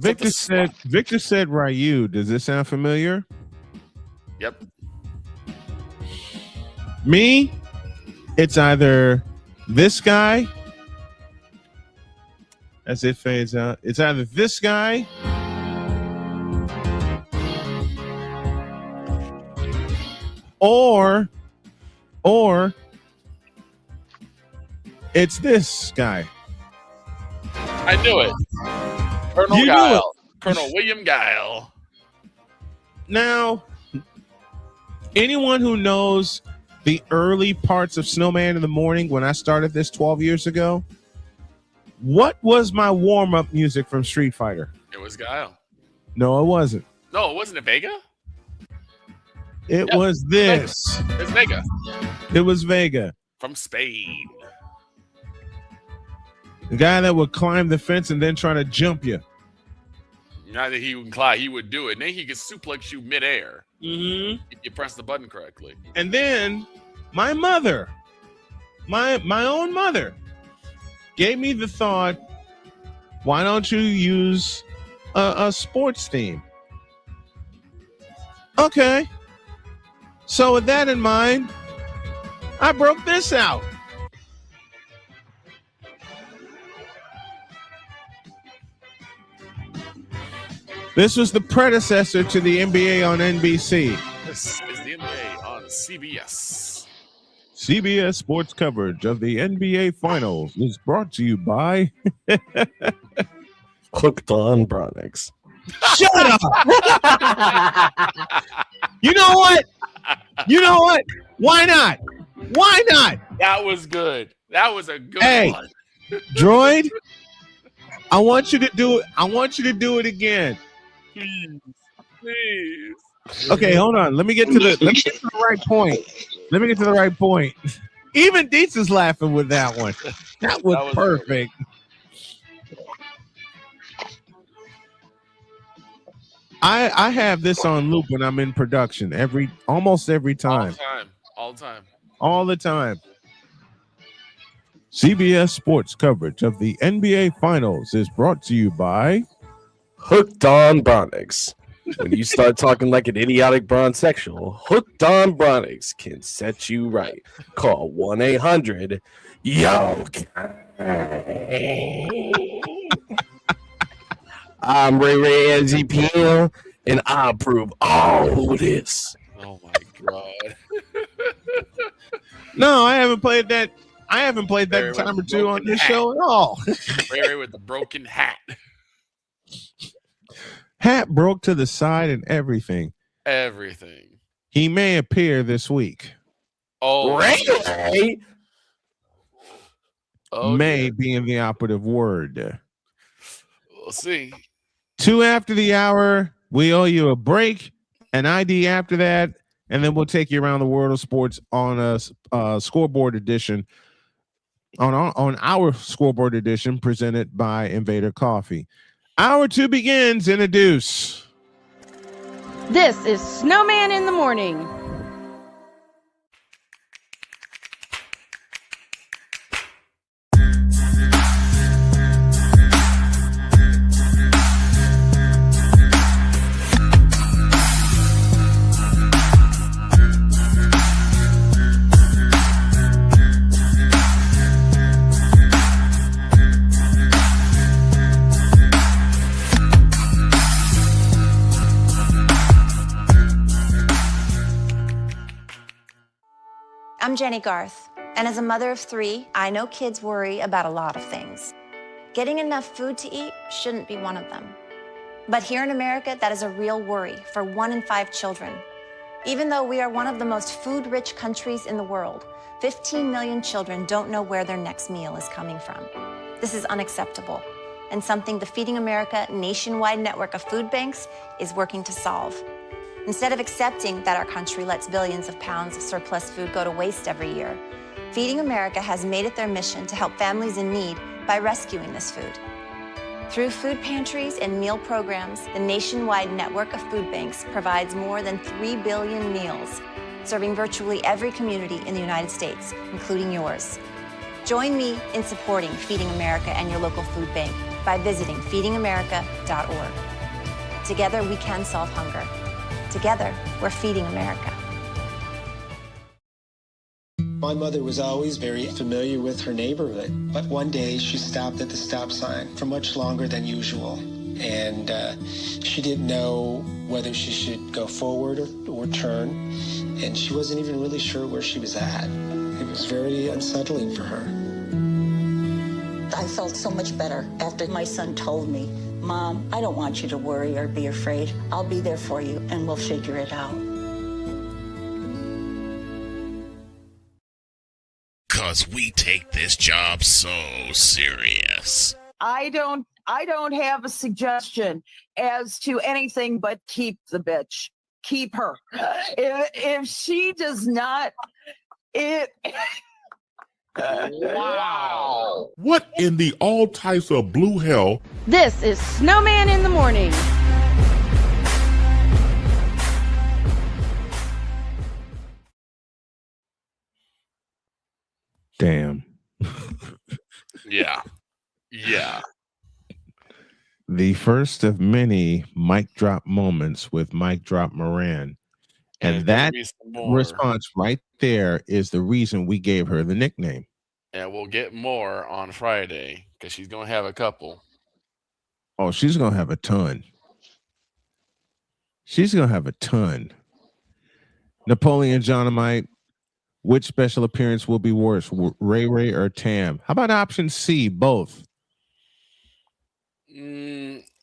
Victor said Ryu. Does this sound familiar? Yep. Me, it's either this guy, as it fades out. It's either this guy or it's this guy. I knew it. Colonel Guile. Colonel William Guile. Now, anyone who knows the early parts of Snowman in the Morning when I started this 12 years ago, what was my warm-up music from Street Fighter? It was Guile. No, it wasn't. No, wasn't it Vega? It was this. It's Vega. It was Vega. From Spain. The guy that would climb the fence and then try to jump you. Not that he would climb, he would do it. And then he could suplex you midair. Mm-hmm. If you press the button correctly. And then my mother, my own mother, gave me the thought, why don't you use a sports theme? Okay. So with that in mind, I broke this out. This was the predecessor to the NBA on NBC. This is the NBA on CBS. CBS sports coverage of the NBA Finals is brought to you by Hooked on Bronix. Shut up! You know what? You know what? Why not? Why not? That was good. That was a good one. Droid, I want you to do it. I want you to do it again. Please. Okay, hold on. Let me get to the right point. Let me get to the right point. Even Dietz is laughing with that one. That was perfect. I have this on loop when I'm in production almost every time. All the time. All the time. CBS sports coverage of the NBA Finals is brought to you by Hooked on Bronix. When you start talking like an idiotic bronzexual, Hooked on Bronix can set you right. Call 1-800-YO. I'm Ray NZPL, and I approve all this. Oh my god. No, I haven't played that. I haven't played that time or two on this show at all. Ray with the broken hat. Hat broke to the side and everything. Everything. He may appear this week. Oh, Ray. May being the operative word. We'll see. 2 after the hour, we owe you a break, an ID after that, and then we'll take you around the world of sports on a scoreboard edition. On our scoreboard edition presented by Invader Coffee. Hour 2 begins in a deuce. This is Snowman in the Morning. I'm Jenny Garth, and as a mother of 3, I know kids worry about a lot of things. Getting enough food to eat shouldn't be one of them. But here in America, that is a real worry for 1 in 5 children. Even though we are one of the most food-rich countries in the world, 15 million children don't know where their next meal is coming from. This is unacceptable, and something the Feeding America nationwide network of food banks is working to solve. Instead of accepting that our country lets billions of pounds of surplus food go to waste every year, Feeding America has made it their mission to help families in need by rescuing this food. Through food pantries and meal programs, the nationwide network of food banks provides more than 3 billion meals, serving virtually every community in the United States, including yours. Join me in supporting Feeding America and your local food bank by visiting feedingamerica.org. Together, we can solve hunger. Together, we're feeding America. My mother was always very familiar with her neighborhood, but one day she stopped at the stop sign for much longer than usual, and she didn't know whether she should go forward or turn, and she wasn't even really sure where she was at. It was very unsettling for her. I felt so much better after my son told me, "Mom, I don't want you to worry or be afraid. I'll be there for you and we'll figure it out." because we take this job so serious. I don't have a suggestion as to anything but keep the bitch. Keep her. If she does not, Wow. What in the all types of blue hell? This is Snowman in the Morning. Damn. Yeah. The first of many mic drop moments with Mic Drop Moran. And that response right there is the reason we gave her the nickname. And we'll get more on Friday because she's going to have a couple. Oh, she's going to have a ton. She's going to have a ton. Napoleon Dynamite, which special appearance will be worse, Ray Ray or Tam? How about option C, both?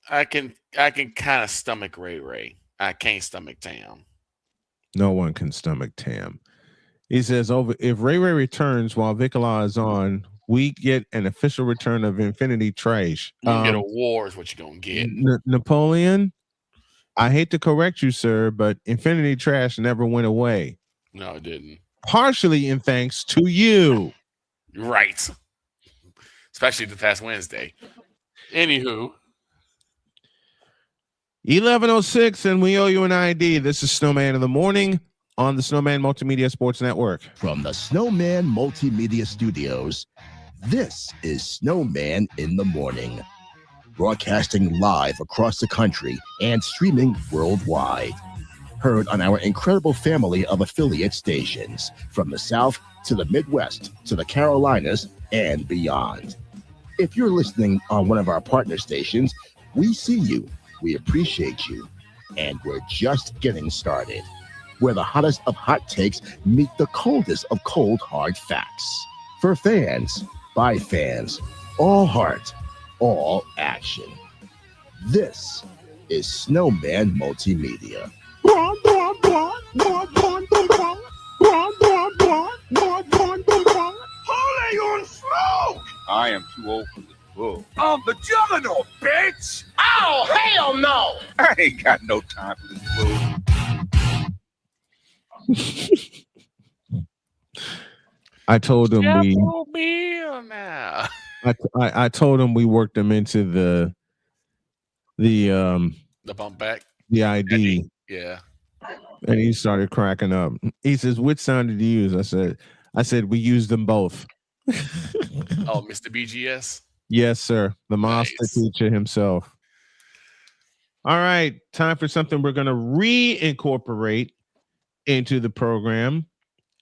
I can kind of stomach Ray Ray. I can't stomach Tam. No one can stomach Tam. He says, if Ray Ray returns while Vikala is on, we get an official return of Infinity Trash. You get a war is what you're going to get. Napoleon, I hate to correct you, sir, but Infinity Trash never went away. No, it didn't. Partially in thanks to you. Right. Especially the past Wednesday. Anywho. 11:06, and we owe you an ID. This is Snowman in the Morning on the Snowman Multimedia Sports Network. From the Snowman Multimedia Studios, this is Snowman in the Morning. Broadcasting live across the country and streaming worldwide. Heard on our incredible family of affiliate stations, from the South to the Midwest to the Carolinas and beyond. If you're listening on one of our partner stations, we see you, we appreciate you, and we're just getting started. Where the hottest of hot takes meet the coldest of cold, hard facts. For fans, by fans, all heart, all action. This is Snowman Multimedia. Holy on smoke! I am too old for this bull. I'm the juggernaut, bitch! Oh, hell no! I ain't got no time for this bull. I told him I told him we worked him into the bump back, the ID. Yeah. And he started cracking up. He says, "Which sound did you use?" I said we used them both. Oh, Mr. BGS. Yes, sir. The master teacher himself. All right, time for something we're going to reincorporate into the program.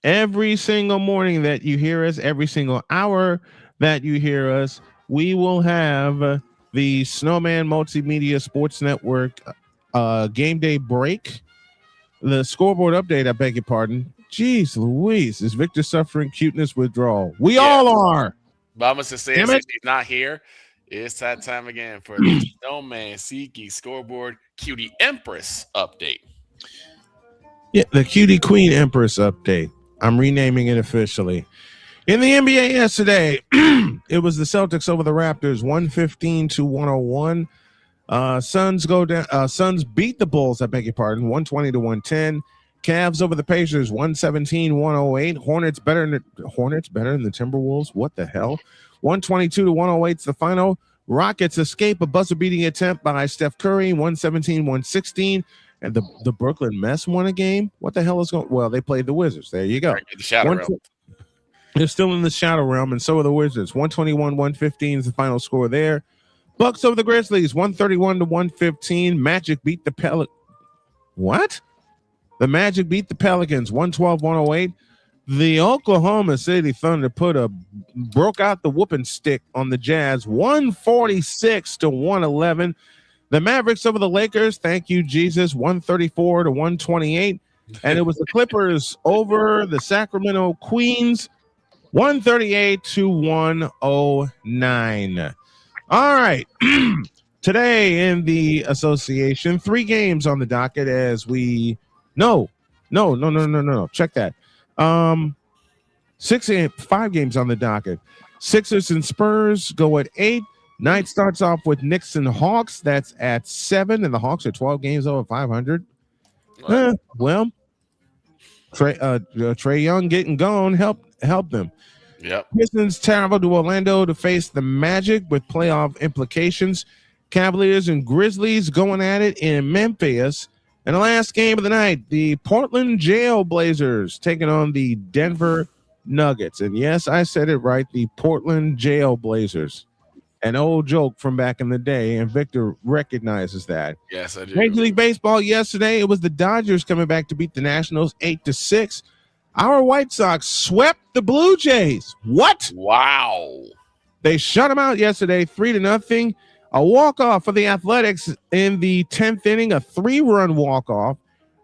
Every single morning that you hear us, every single hour that you hear us, we will have the Snowman Multimedia Sports Network game day break. The scoreboard update, I beg your pardon. Jeez Louise, is Victor suffering cuteness withdrawal? We all are. But I'm going to say, since he's not here, it's that time again for the Snowman SeatGeek scoreboard Cutie Empress update. Yeah, the Cutie Queen Empress update. I'm renaming it officially. In the NBA yesterday, it was the Celtics over the Raptors, 115-101. Suns go down. Suns beat the Bulls, I beg your pardon, 120-110. Cavs over the Pacers, 117-108. Hornets better than the Timberwolves. What the hell? 122-108 is the final. Rockets escape a buzzer-beating attempt by Steph Curry, 117-116. And the Brooklyn Mess won a game. What the hell is going? Well, they played the Wizards. There you go. The shadow realm. They're still in the shadow realm, and so are the Wizards. 121-115 is the final score there. Bucks over the Grizzlies, 131-115. Magic beat the What? The Magic beat the Pelicans, 112-108. The Oklahoma City Thunder broke out the whooping stick on the Jazz, 146-111. The Mavericks over the Lakers, thank you, Jesus, 134-128. And it was the Clippers over the Sacramento Queens, 138-109. All right. Today in the association, 3 games on the docket as we... No. Check that. 5 games on the docket. Sixers and Spurs go at 8. Night starts off with Knicks and Hawks. That's at 7, and the Hawks are 12 games over 500. Well, Trey Young getting gone help them. Yep. Pistons travel to Orlando to face the Magic with playoff implications. Cavaliers and Grizzlies going at it in Memphis. And the last game of the night, the Portland Jail Blazers taking on the Denver Nuggets. And yes, I said it right, the Portland Jail Blazers. An old joke from back in the day, and Victor recognizes that. Yes, I do. Major League Baseball yesterday, it was the Dodgers coming back to beat the Nationals 8-6. Our White Sox swept the Blue Jays. What? Wow. They shut them out yesterday, 3-0. A walk-off for the Athletics in the 10th inning, a 3-run walk-off.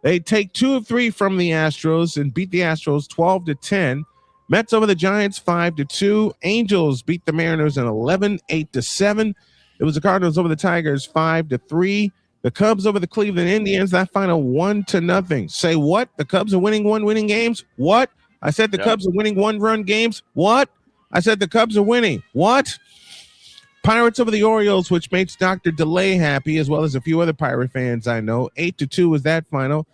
They take 2 of 3 from the Astros and beat the Astros 12-10. Mets over the Giants 5-2. Angels beat the Mariners in 11, 8-7. It was the Cardinals over the Tigers 5-3. The Cubs over the Cleveland Indians, that final 1-0. Say what? The Cubs are winning 1-winning games? What? I said the Cubs are winning 1-run games? What? I said the Cubs are winning. What? Pirates over the Orioles, which makes Dr. DeLay happy, as well as a few other Pirate fans I know. 8-2 was that final.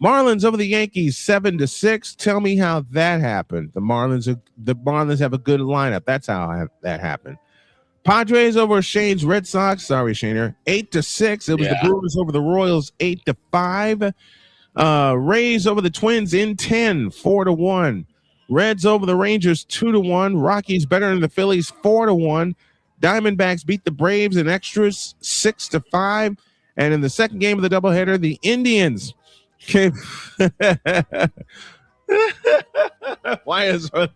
Marlins over the Yankees 7-6. Tell me how that happened. The Marlins have a good lineup. That's how that happened. Padres over Shane's Red Sox. Sorry, Shaner. 8-6. It was the Brewers over the Royals 8-5. Rays over the Twins in 10, 4-1. Reds over the Rangers 2-1. Rockies better than the Phillies 4-1. Diamondbacks beat the Braves in extras 6-5. And in the second game of the doubleheader, the Indians came. Why is I'm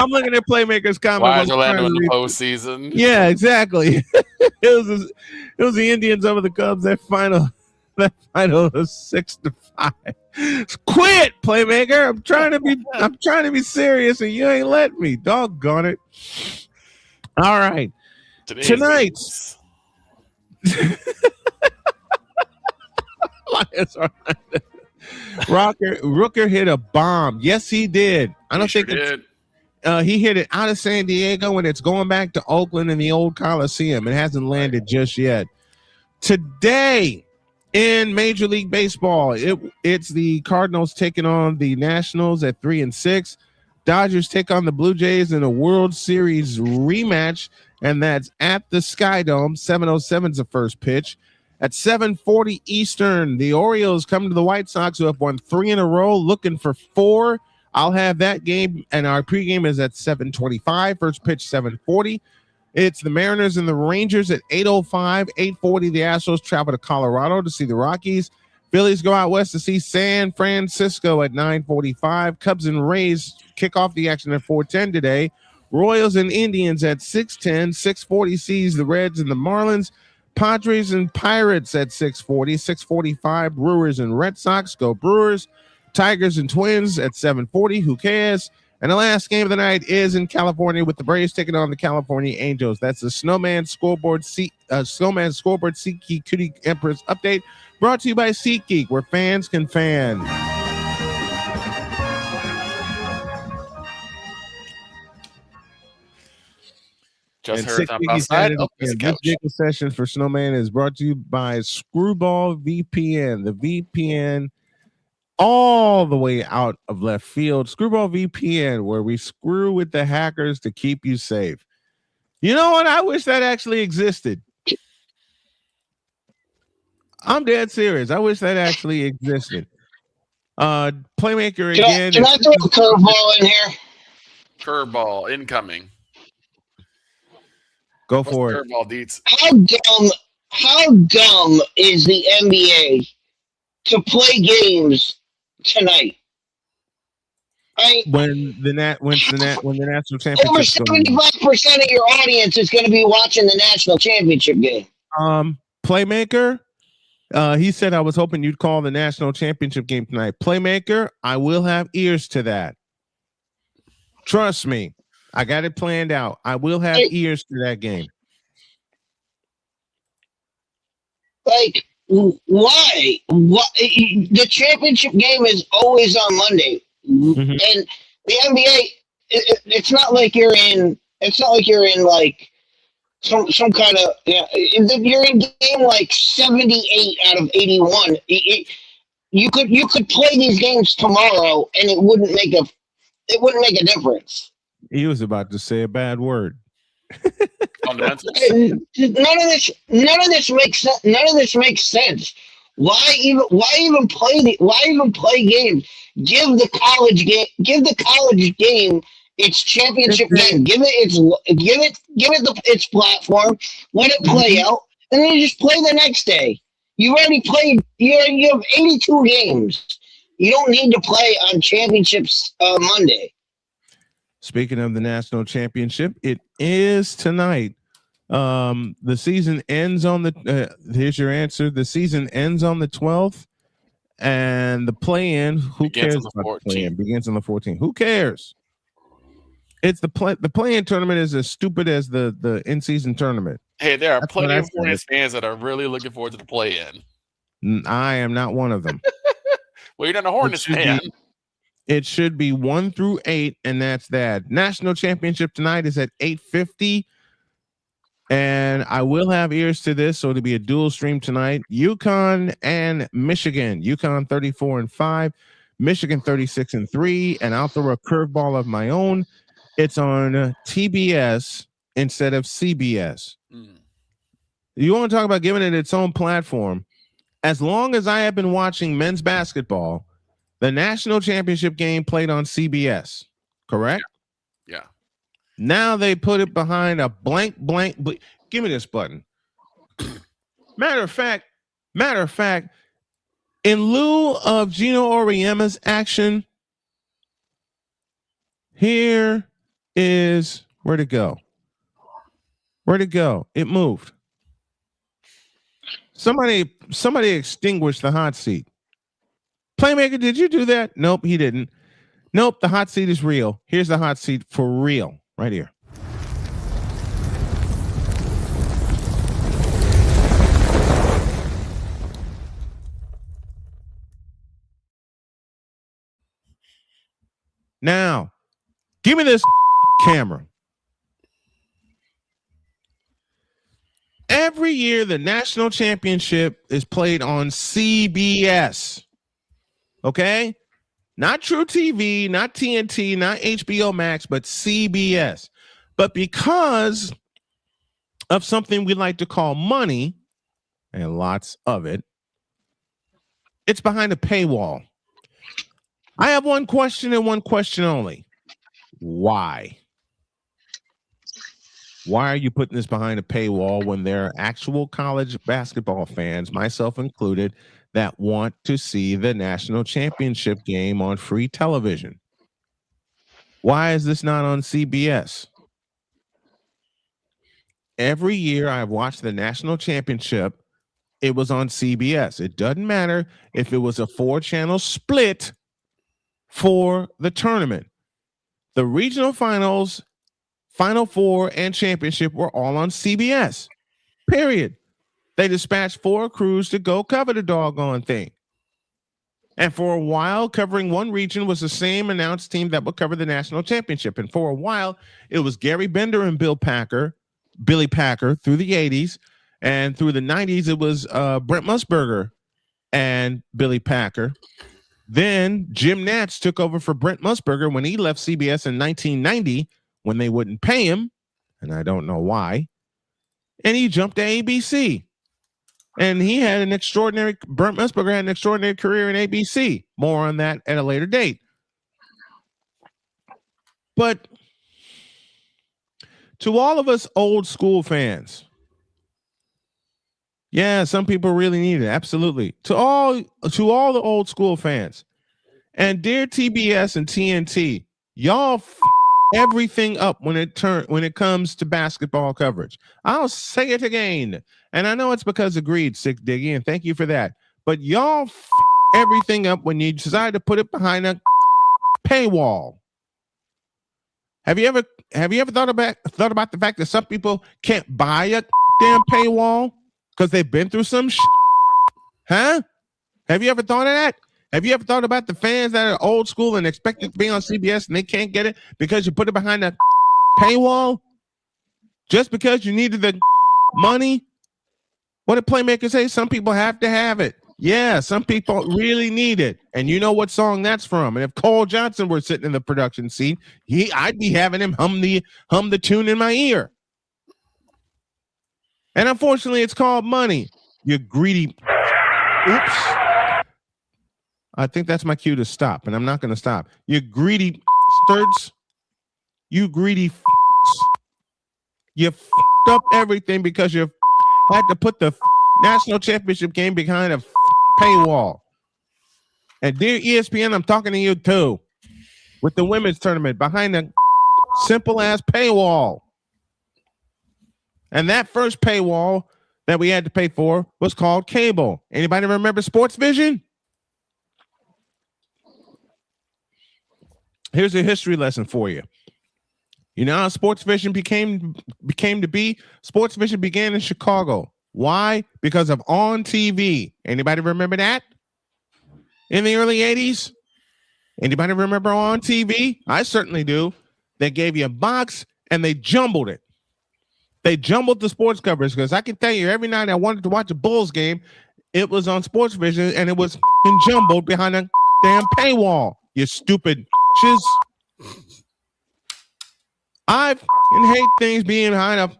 looking at Playmaker's comment. Why is Orlando in the postseason? Yeah, exactly. it was the Indians over the Cubs. That final was 6-5. Quit, Playmaker. I'm trying to be serious, and you ain't let me. Doggone it. All right. Tonight. Rooker hit a bomb. Yes, he did. I don't think he hit it out of San Diego, and it's going back to Oakland in the old Coliseum. It hasn't landed just yet. Today in Major League Baseball, it's the Cardinals taking on the Nationals at 3-6. Dodgers take on the Blue Jays in a World Series rematch, and that's at the Skydome. 7:07 is the first pitch. At 7:40 Eastern, the Orioles come to the White Sox, who have won 3 in a row, looking for 4. I'll have that game, and our pregame is at 7:25. First pitch, 7:40. It's the Mariners and the Rangers at 8:05. 8:40, the Astros travel to Colorado to see the Rockies. Phillies go out west to see San Francisco at 9:45. Cubs and Rays kick off the action at 4:10 today. Royals and Indians at 6:10. 6:40 sees the Reds and the Marlins. Padres and Pirates at 6:40. 6:45, Brewers and Red Sox. Go Brewers. Tigers and Twins at 7:40. Who cares? And the last game of the night is in California with the Braves taking on the California Angels. That's the Snowman Scoreboard SeatGeek Cutie Empress update, brought to you by SeatGeek, where fans can fan. Just heard something outside. This jiggle session for Snowman is brought to you by Screwball VPN, the VPN all the way out of left field. Screwball VPN, where we screw with the hackers to keep you safe. You know what? I wish that actually existed. I'm dead serious. I wish that actually existed. Playmaker again. Can I throw a curveball in here? Curveball incoming. Go for it. Curveball deets. How dumb is the NBA to play games tonight? When the national championship. Over 75% of your audience is going to be watching the national championship game. Playmaker. He said, I was hoping you'd call the national championship game tonight. Playmaker, I will have ears to that. Trust me. I got it planned out. I will have ears to that game. Like, why? The championship game is always on Monday. And the NBA, it's not like you're in. It's not like you're in like some kind of. You're in game like 78 out of 81. You could play these games tomorrow, and it wouldn't make a difference. He was about to say a bad word. Fundamentals. None of this makes sense. None of this makes sense. Why even play games? Give the college game its championship game. Give it its platform. Let it play out, and then you just play the next day. You already played. You have 82 games. You don't need to play on championships Monday. Speaking of the national championship, it is tonight. The season ends on the. Here's your answer. The season ends on the 12th, and the play-in. Who cares about the play-in? Begins on the 14th. Who cares? It's the play-in tournament is as stupid as the in-season tournament. Hey, there are plenty of Hornets fans that are really looking forward to the play-in. I am not one of them. Well, you're not a Hornets fan. It should be 1 through 8, and that's that. National championship tonight is at 8:50, and I will have ears to this, so it'll be a dual stream tonight. UConn and Michigan. UConn 34-5, Michigan 36-3, and I'll throw a curveball of my own. It's on TBS instead of CBS. You want to talk about giving it its own platform? As long as I have been watching men's basketball, the national championship game played on CBS, correct? Yeah. Now they put it behind a blank. Give me this button. Matter of fact, in lieu of Gino Auriemma's action, here is where'd it go? It moved. Somebody extinguished the hot seat. Playmaker, did you do that? Nope, he didn't. Nope, the hot seat is real. Here's the hot seat for real, right here. Now, give me this camera. Every year, the national championship is played on CBS. Okay? Not True TV, not TNT, not HBO Max, but CBS. But because of something we like to call money, and lots of it, it's behind a paywall. I have one question and one question only. Why? Why are you putting this behind a paywall when there are actual college basketball fans, myself included, that want to see the national championship game on free television? Why is this not on CBS? Every year I've watched the national championship, it was on CBS. It doesn't matter if it was a 4-channel split for the tournament. The regional finals, Final Four, and championship were all on CBS. Period. They dispatched 4 crews to go cover the doggone thing. And for a while, covering one region was the same announced team that would cover the national championship. And for a while, it was Gary Bender and Billy Packer through the 80s. And through the 90s, it was Brent Musburger and Billy Packer. Then Jim Nantz took over for Brent Musburger when he left CBS in 1990 when they wouldn't pay him, and I don't know why. And he jumped to ABC. And he had Brent Musburger had an extraordinary career in ABC. More on that at a later date. But to all of us old school fans, yeah, some people really need it. Absolutely. To all the old school fans, and dear TBS and TNT, y'all everything up when it comes to basketball coverage. I'll say it again, and I know it's because of greed, Sick Diggy, and thank you for that. But y'all everything up when you decide to put it behind a paywall. Have you ever thought about the fact that some people can't buy a damn paywall because they've been through some shit? Huh? Have you ever thought of that? Have you ever thought about the fans that are old school and expect it to be on CBS and they can't get it because you put it behind a paywall? Just because you needed the money? What did Playmaker say? Some people have to have it. Yeah, some people really need it. And you know what song that's from. And if Cole Johnson were sitting in the production seat, I'd be having him hum the tune in my ear. And unfortunately, it's called money. You greedy. Oops. I think that's my cue to stop, and I'm not going to stop. You greedy sturds. You greedy. You f***ed up everything because you had to put the national championship game behind a paywall. And dear ESPN, I'm talking to you too. With the women's tournament behind a simple ass paywall. And that first paywall that we had to pay for was called cable. Anybody remember Sports Vision? Here's a history lesson for you. You know how Sports Vision became to be? Sports Vision began in Chicago. Why? because of On TV. Anybody remember that? In the early 80s? Anybody remember On TV? I certainly do. They gave you a box and they jumbled it. They jumbled the sports coverage, because I can tell you every night I wanted to watch a Bulls game, it was on Sports Vision and it was jumbled behind a damn paywall. You stupid shiz. I hate things being behind a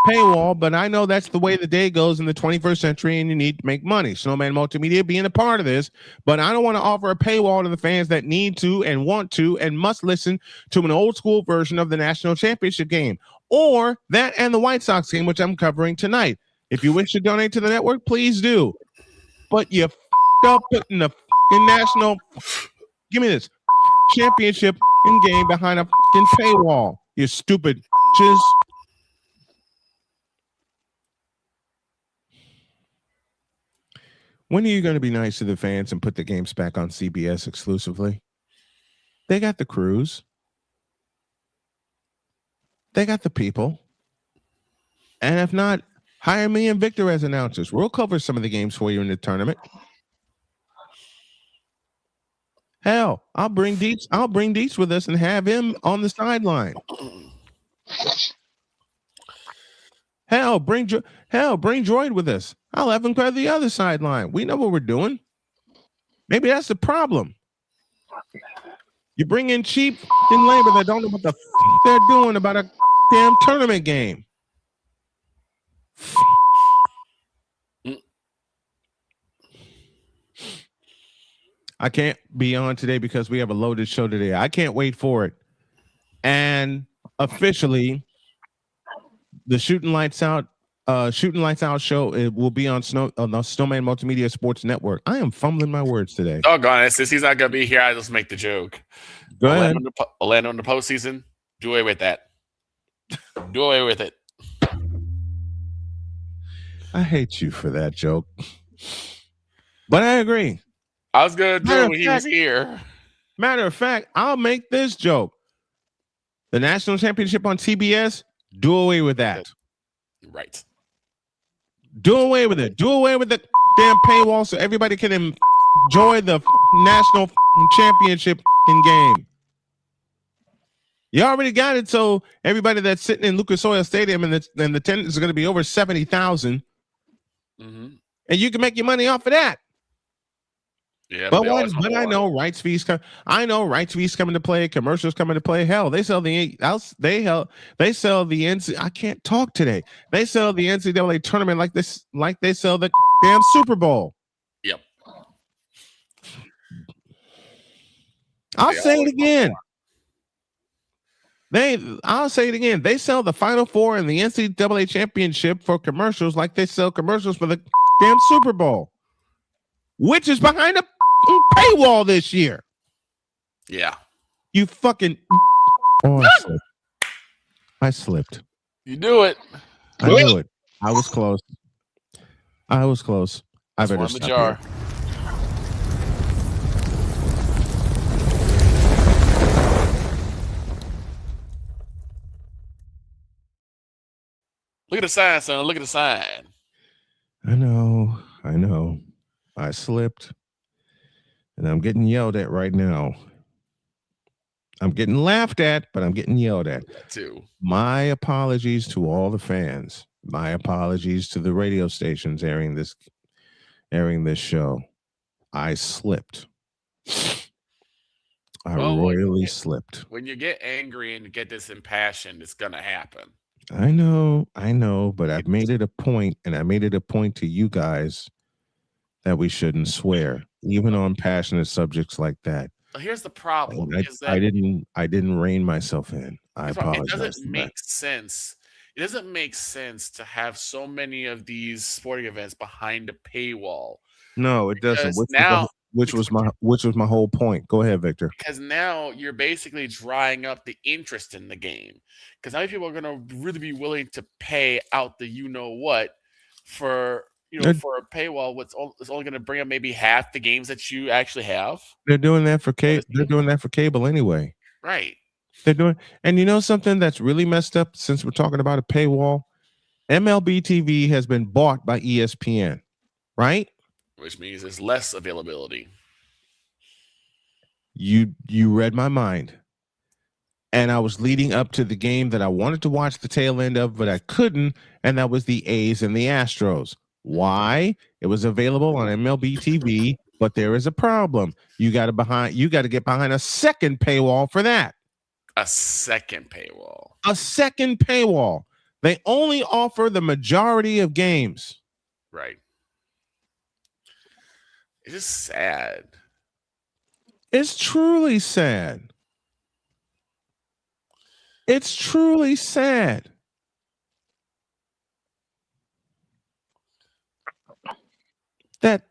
paywall, but I know that's the way the day goes in the 21st century, and you need to make money. Snowman Multimedia being a part of this, but I don't want to offer a paywall to the fans that need to and want to and must listen to an old school version of the national championship game, or that and the White Sox game, which I'm covering tonight. If you wish to donate to the network, please do. But you f***ed up putting the national, give me this, championship in game behind a f***ing paywall. You stupid chiz. When are you going to be nice to the fans and put the games back on CBS exclusively? They got the crews. They got the people. And if not, hire me and Victor as announcers. We'll cover some of the games for you in the tournament. Hell, I'll bring Deets with us and have him on the sideline. Hell, bring Droid with us. I'll have him cover the other sideline. We know what we're doing. Maybe that's the problem. You bring in cheap labor that don't know what the they're doing about a damn tournament game. I can't be on today because we have a loaded show today. I can't wait for it. And officially, the Shooting Lights Out show, it will be on the Snowman Multimedia Sports Network. I am fumbling my words today. Doggone it. Since he's not going to be here, I just make the joke. Go ahead. Land on the postseason. Do away with that. Do away with it. I hate you for that joke. But I agree. I was going to do it when he was here. Matter of fact, I'll make this joke. The national championship on TBS, do away with that. Right. Do away with it. Do away with the damn paywall so everybody can enjoy the national championship in game. You already got it, so everybody that's sitting in Lucas Oil Stadium and the attendance is going to be over 70,000. Mm-hmm. And you can make your money off of that. Yeah, but I know rights fees coming to play, commercials coming to play. Hell, they sell the NCAA. I can't talk today. They sell the NCAA tournament like they sell the damn Super Bowl. Yep. I'll say it again. They sell the Final Four and the NCAA championship for commercials like they sell commercials for the damn Super Bowl, which is behind a paywall this year. Yeah. You fucking. Oh, I slipped. You do it. I knew it. I was close. I better stop jar. Here. Look at the sign, son. Look at the sign. I know. I slipped. and I'm getting yelled at right now. I'm getting laughed at, but I'm getting yelled at. That too. My apologies to all the fans. My apologies to the radio stations airing this show. I slipped. I royally slipped. When you get angry and get this impassioned, it's gonna happen. I know, but I've made it a point, and I made it a point to you guys that we shouldn't swear, even on passionate subjects like that. Here's the problem: is that I didn't rein myself in. I apologize. It doesn't make sense. It doesn't make sense to have so many of these sporting events behind a paywall. No, it doesn't. Which was my whole point. Go ahead, Victor. Because now you're basically drying up the interest in the game. Because now people are going to really be willing to pay out the what for for a paywall. It's only going to bring up maybe half the games that you actually have. They're doing that for cable. They're doing that for cable anyway. Right. They're doing, and you know something that's really messed up. Since we're talking about a paywall, MLB TV has been bought by ESPN, right? Which means there's less availability. You read my mind. And I was leading up to the game that I wanted to watch the tail end of, but I couldn't, and that was the A's and the Astros. Why? It was available on MLB TV, but there is a problem. You got to get behind a second paywall for that. A second paywall. A second paywall. They only offer the majority of games. Right. It's just sad. It's truly sad. It's truly sad. That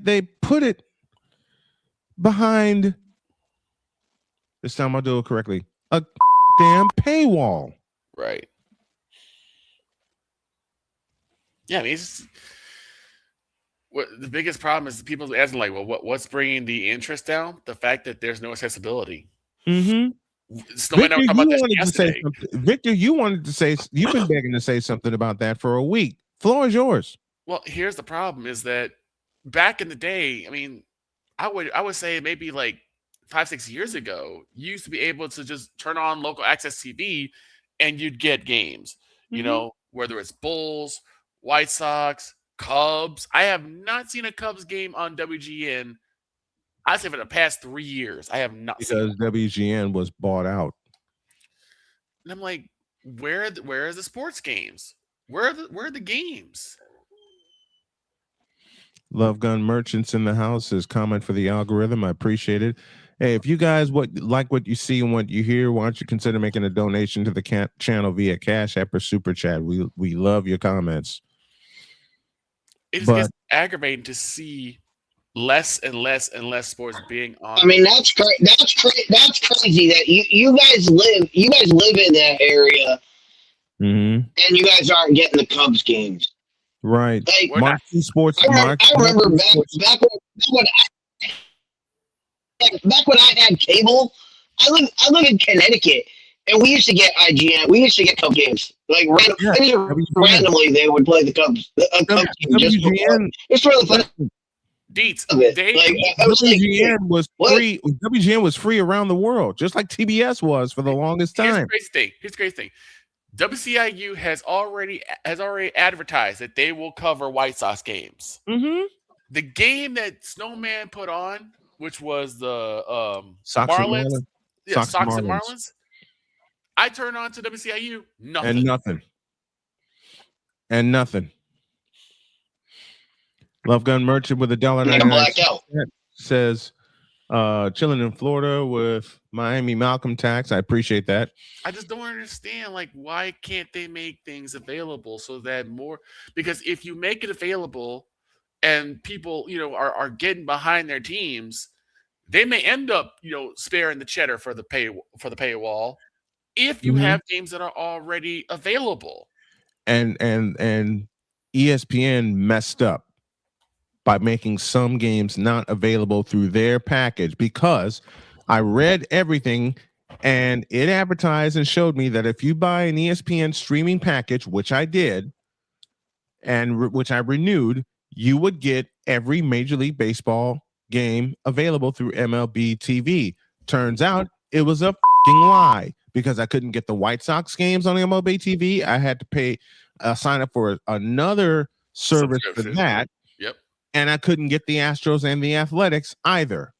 they put it behind, this time I'll do it correctly, a damn paywall. Right. Yeah, I mean, the biggest problem is people asking, like, well, what's bringing the interest down? The fact that there's no accessibility. Mm-hmm. Victor, you wanted to say, you've been begging to say something about that for a week. Floor is yours. Well, here's the problem: is that back in the day, I mean, I would say maybe like 5-6 years ago, you used to be able to just turn on local access TV and you'd get games. Mm-hmm. You know, whether it's Bulls, White Sox, Cubs. I have not seen a Cubs game on WGN. I'd say for the past 3 years, I have not because WGN was bought out. And I'm like, where are the sports games? Where are the games? Love Gun Merchants in the house is comment for the algorithm. I appreciate it. Hey, if you guys like what you see and what you hear, why don't you consider making a donation to the channel via Cash App or Super Chat? We love your comments. It just gets aggravating to see less and less and less sports being on. I mean, that's crazy that you guys live in that area, and you guys aren't getting the Cubs games. Right. Like, Marquee Sports. I remember back when I had cable. I live in Connecticut, and we used to get IGN. We used to get Cubs games. Like randomly, they would play the Cubs. Cubs game it's really fun. Deets. WGN was free. WGN was free around the world, just like TBS was for the longest time. Here's the crazy thing. WCIU has already advertised that they will cover White Sox games. Mm-hmm. The game that Snowman put on, which was the Sox Marlins, Sox and Marlins. I turned on to WCIU, and nothing. Love Gun Merchant with $1.99 says, chilling in Florida with Miami Malcolm tax. I appreciate that. I just don't understand, like, why can't they make things available so that more? Because if you make it available and people, are getting behind their teams, they may end up, sparing the cheddar for the paywall if you have games that are already available. And ESPN messed up by making some games not available through their package, because I read everything and it advertised and showed me that if you buy an ESPN streaming package, which I did, and which I renewed, you would get every Major League Baseball game available through MLB TV. Turns out it was a fucking lie because I couldn't get the White Sox games on MLB TV. I had to pay sign up for another service for that. Yep. And I couldn't get the Astros and the Athletics either.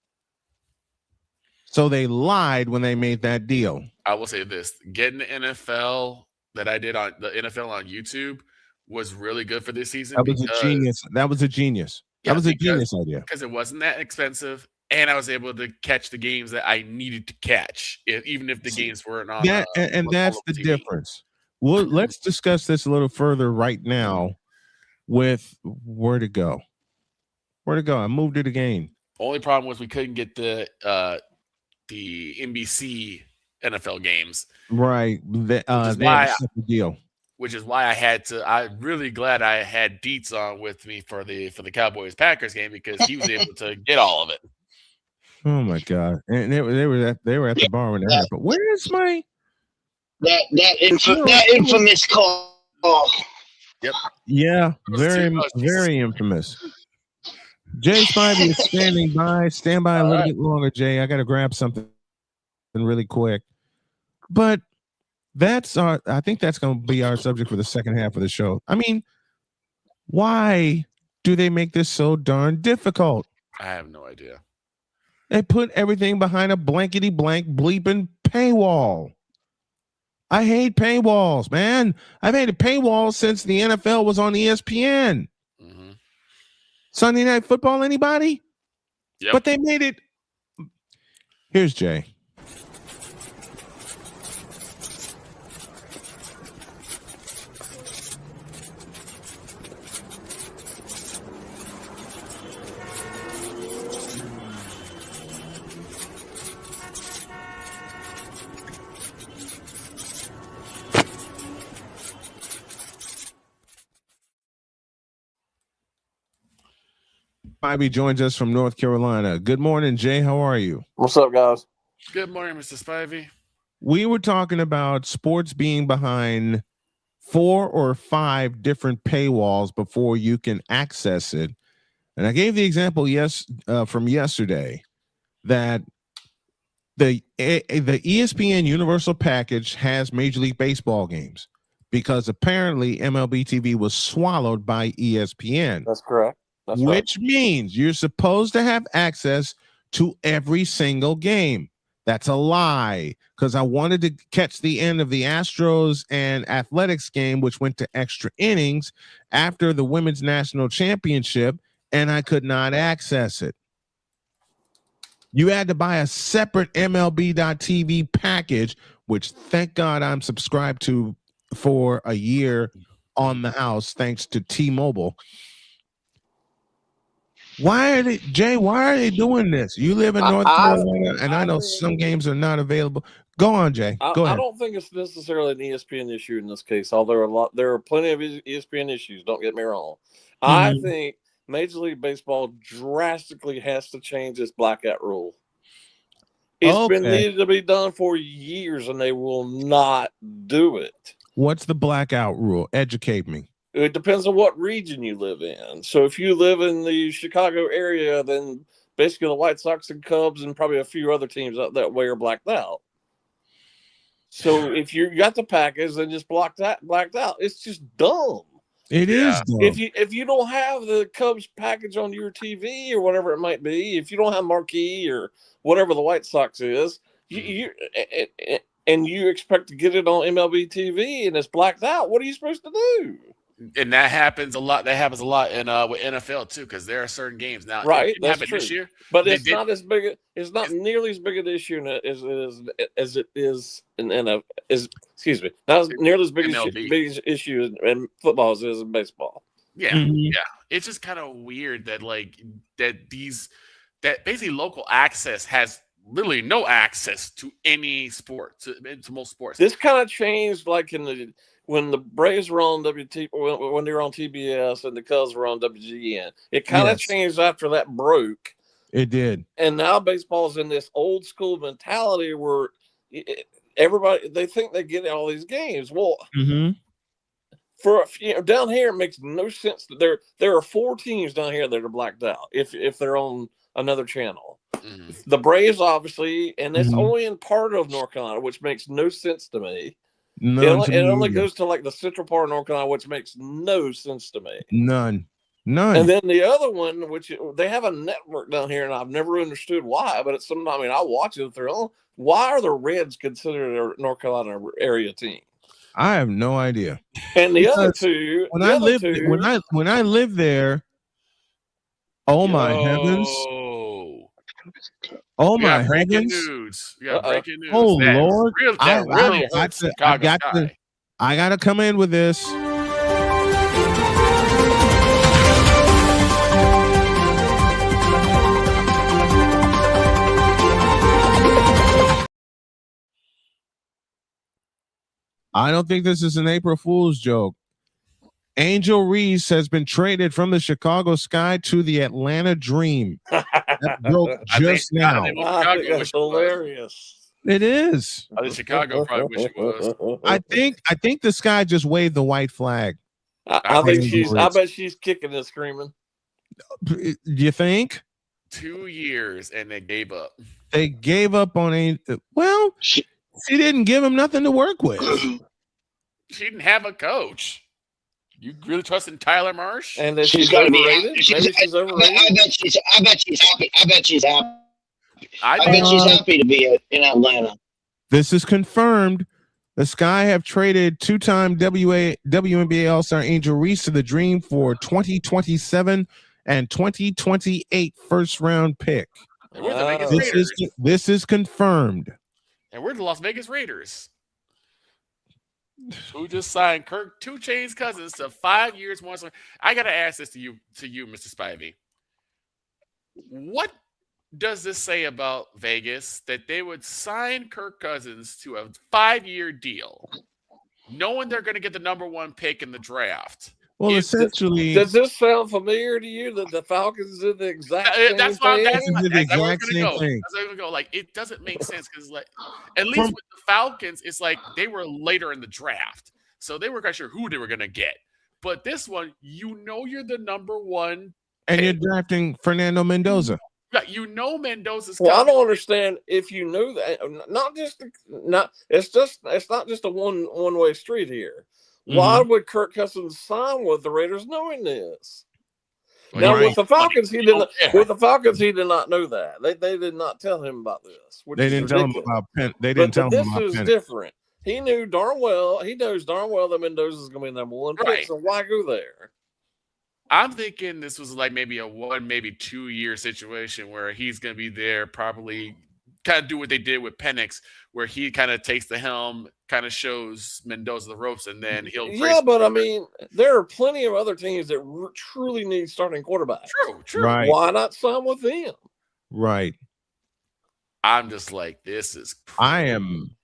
So they lied when they made that deal. I will say this: getting the NFL that I did on the NFL on YouTube was really good for this season. That was a genius. That was a genius. That was a genius idea. Because it wasn't that expensive, and I was able to catch the games that I needed to catch, even if the games weren't on. And that's the difference. Well, let's discuss this a little further right now with where to go. Where to go? I moved it again. Only problem was we couldn't get the NBC NFL games. Right. That was a deal. Which is why I'm really glad I had Dietz on with me for the Cowboys Packers game, because he was able to get all of it. Oh my God! And they were at the bar when that happened. Where's my that infamous call? Yep. Yeah, very infamous. Jay Spivey is standing by. Stand by a little bit longer, Jay. I got to grab something really quick. But I think that's going to be our subject for the second half of the show. I mean, why do they make this so darn difficult? I have no idea. They put everything behind a blankety blank bleeping paywall. I hate paywalls, man. I've hated paywalls since the NFL was on ESPN. Mm-hmm. Sunday Night Football, anybody? Yep. But they made it. Here's Jay. Spivey joins us from North Carolina. Good morning, Jay. How are you? What's up, guys? Good morning, Mr. Spivey. We were talking about sports being behind 4 or 5 different paywalls before you can access it. And I gave the example from yesterday that the ESPN Universal package has Major League Baseball games because apparently MLB TV was swallowed by ESPN. That's correct. Which means you're supposed to have access to every single game. That's a lie, because I wanted to catch the end of the Astros and Athletics game, which went to extra innings after the Women's National Championship, and I could not access it. You had to buy a separate MLB.TV package, which thank God I'm subscribed to for a year on the house, thanks to T-Mobile. Why are they doing this? You live in North Carolina, and I know some games are not available. Go on, Jay. Go ahead. I don't think it's necessarily an ESPN issue in this case, although there are plenty of ESPN issues. Don't get me wrong. I think Major League Baseball drastically has to change its blackout rule. It's been needed to be done for years, and they will not do it. What's the blackout rule? Educate me. It depends on what region you live in. So if you live in the Chicago area, then basically the White Sox and Cubs and probably a few other teams out that way are blacked out. So if you got the package, then just blacked out. It's just dumb. It is dumb. If you don't have the Cubs package on your TV or whatever it might be, if you don't have Marquee or whatever the White Sox is, you expect to get it on MLB TV and it's blacked out, what are you supposed to do? And that happens a lot. That happens a lot in with NFL too, because there are certain games now. Right, that's true. This year, but it's not as big. It's not nearly as big an issue as it is in NFL. Excuse me, not as nearly as big an issue in football as it is in baseball. Yeah, yeah. It's just kind of weird that that basically local access has literally no access to any sport, to most sports. This kind of changed when the Braves were on when they were on TBS and the Cubs were on WGN. It kind of changed after that broke. It did. And now baseball's in this old school mentality where everybody, they think they get all these games. Well, for down here, it makes no sense. There are 4 teams down here that are blacked out if they're on another channel. Mm-hmm. The Braves, obviously, and it's Mhm. only in part of North Carolina, which makes no sense to me. None to It me only either. goes to like the central part of North Carolina, which makes no sense to me. None. And then the other one, which they have a network down here, and I've never understood why, but it's something. I mean, I watch it through. Why are the Reds considered a North Carolina area team? I have no idea. And the other Because two, when I lived there, oh my heavens. Oh We my got breaking heavens. news. We got breaking news. Oh That Lord. really hurts Chicago Sky. I gotta come in with this. I don't think this is an April Fool's joke. Angel Reese has been traded from the Chicago Sky to the Atlanta Dream. That broke just now. I think that's hilarious. It is. I think Chicago probably wish it was. I think the Sky just waved the white flag. I bet she's kicking and screaming. Do you think? 2 years and they gave up. They gave up on well, she didn't give him nothing to work with. She didn't have a coach. You really trusting Tyler Marsh? And then she's got to be. Maybe she's overrated. I bet she's happy. I bet she's happy to be in Atlanta. This is confirmed. The Sky have traded two-time WNBA All-Star Angel Reese to the Dream for 2027 and 2028 first-round pick. And we're the Vegas Raiders. This is confirmed. And we're the Las Vegas Raiders, who just signed Kirk 2 Chainz Cousins to 5 years more. I got to ask this to you, Mr. Spivey. What does this say about Vegas that they would sign Kirk Cousins to a 5-year deal, knowing they're going to get the number 1 pick in the draft? Well, essentially, does this sound familiar to you that the Falcons did the exact same thing? That's where same I'm thing. going to go. Like, it doesn't make sense because, like, at least with the Falcons, it's like they were later in the draft, so they weren't quite sure who they were going to get. But this one, you're the number 1, and you're drafting Fernando Mendoza. Yeah, Mendoza's. Well, I don't understand if you knew that. It's not just a one-way street here. Why would Kirk Cousins sign with the Raiders knowing this? Now with the Falcons, he did not. With the Falcons, he did not know that. They did not tell him about this. They didn't tell him about Penn. They didn't tell him about Penn. This is different. He knows darn well that Mendoza is going to be number 1 pick. So why go there? I'm thinking this was like maybe a 1, maybe 2 year situation where he's going to be there, probably kind of do what they did with Penix, where he kind of takes the helm, kind of shows Mendoza the ropes, and then he'll. Yeah, but I mean, there are plenty of other teams that truly need starting quarterbacks. True. Right. Why not sign with them? Right. I'm just like, this is. I am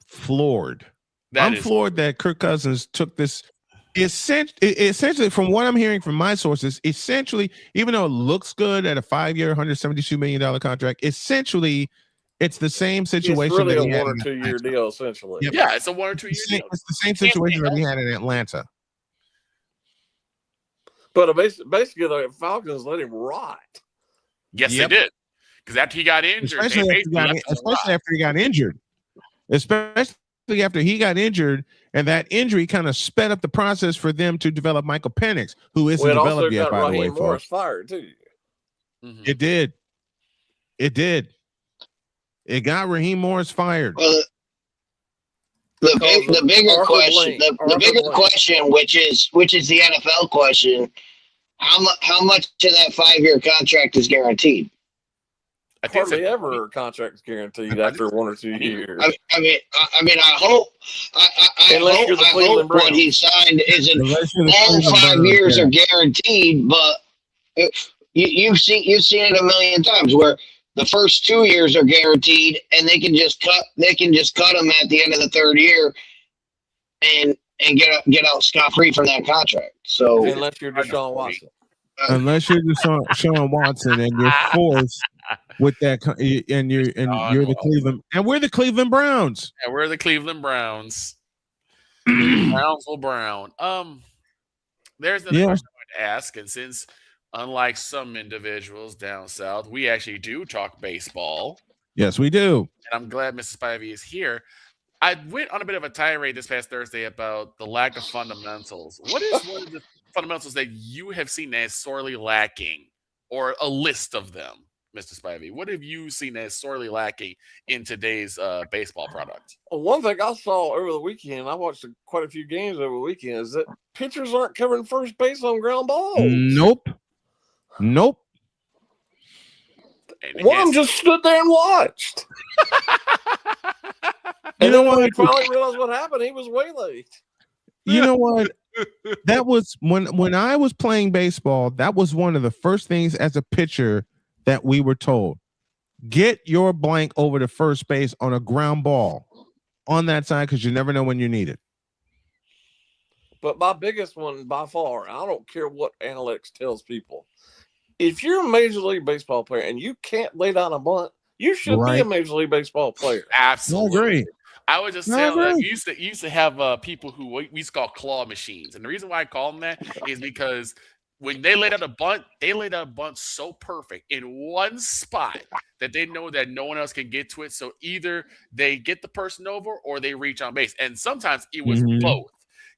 floored. I'm floored that Kirk Cousins took this. Essentially, from what I'm hearing from my sources, essentially, even though it looks good at a 5-year, $172 million contract, essentially, it's the same situation. It's really a 1 or 2 year deal, essentially. Yep. Yeah, it's a 1 or 2 year deal. It's the same situation that we had in Atlanta. But basically, the Falcons let him rot. Yes, they did. Because after he got injured, especially after he got injured, and that injury kind of sped up the process for them to develop Michael Penix, who isn't developed yet, by the way. Morris fired too. Mm-hmm. It did. It got Raheem Morris fired. Well, the bigger question, which is the NFL question, how much of that 5-year contract is guaranteed? Hardly ever a contract is guaranteed after 1 or 2 years. I mean, I hope. I hope what he signed isn't all 5 years are guaranteed, but you've seen it a million times where the first 2 years are guaranteed, and they can just cut them at the end of the 3rd year, and get out scot-free from that contract. So unless you're Deshaun Watson. Unless you're Deshaun Watson and you're forced with that, and you're the Cleveland, and we're the Cleveland Browns. Yeah, we're the Cleveland Browns. Browns will brown. There's another question I wanted to ask, and since unlike some individuals down south, we actually do talk baseball. Yes, we do. And I'm glad Mrs. Spivey is here. I went on a bit of a tirade this past Thursday about the lack of fundamentals. What is one of the fundamentals that you have seen as sorely lacking, or a list of them, Mr. Spivey? What have you seen as sorely lacking in today's baseball product? One thing I saw over the weekend, I watched quite a few games over the weekend, is that pitchers aren't covering first base on ground balls. Nope. One of them just stood there and watched. You know what? When he finally realized what happened, he was way late. You know what? That was when I was playing baseball, that was one of the first things as a pitcher that we were told. Get your blank over to first base on a ground ball on that side, because you never know when you need it. But my biggest one by far, I don't care what analytics tells people. If you're a Major League Baseball player and you can't lay down a bunt, you should be a Major League Baseball player. Absolutely. I agree. I would just say that we used to have people who we used to call claw machines. And the reason why I call them that is because when they laid out a bunt, they laid out a bunt so perfect in one spot that they know that no one else can get to it. So either they get the person over or they reach on base. And sometimes it was both.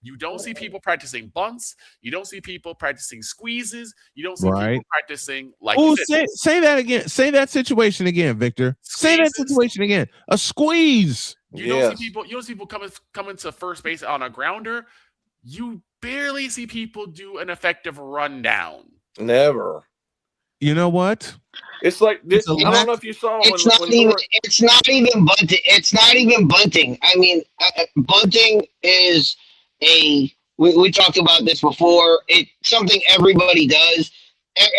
You don't see people practicing bunts. You don't see people practicing squeezes. You don't see people practicing like. Oh, say that again. Say that situation again, Victor. Say that situation again. A squeeze. You don't see people. You don't see people coming to first base on a grounder. You barely see people do an effective rundown. Never. You know what? It's like this. I don't know if you saw. It's not even bunting. It's not even bunting. I mean, bunting is we talked about this before. It's something everybody does.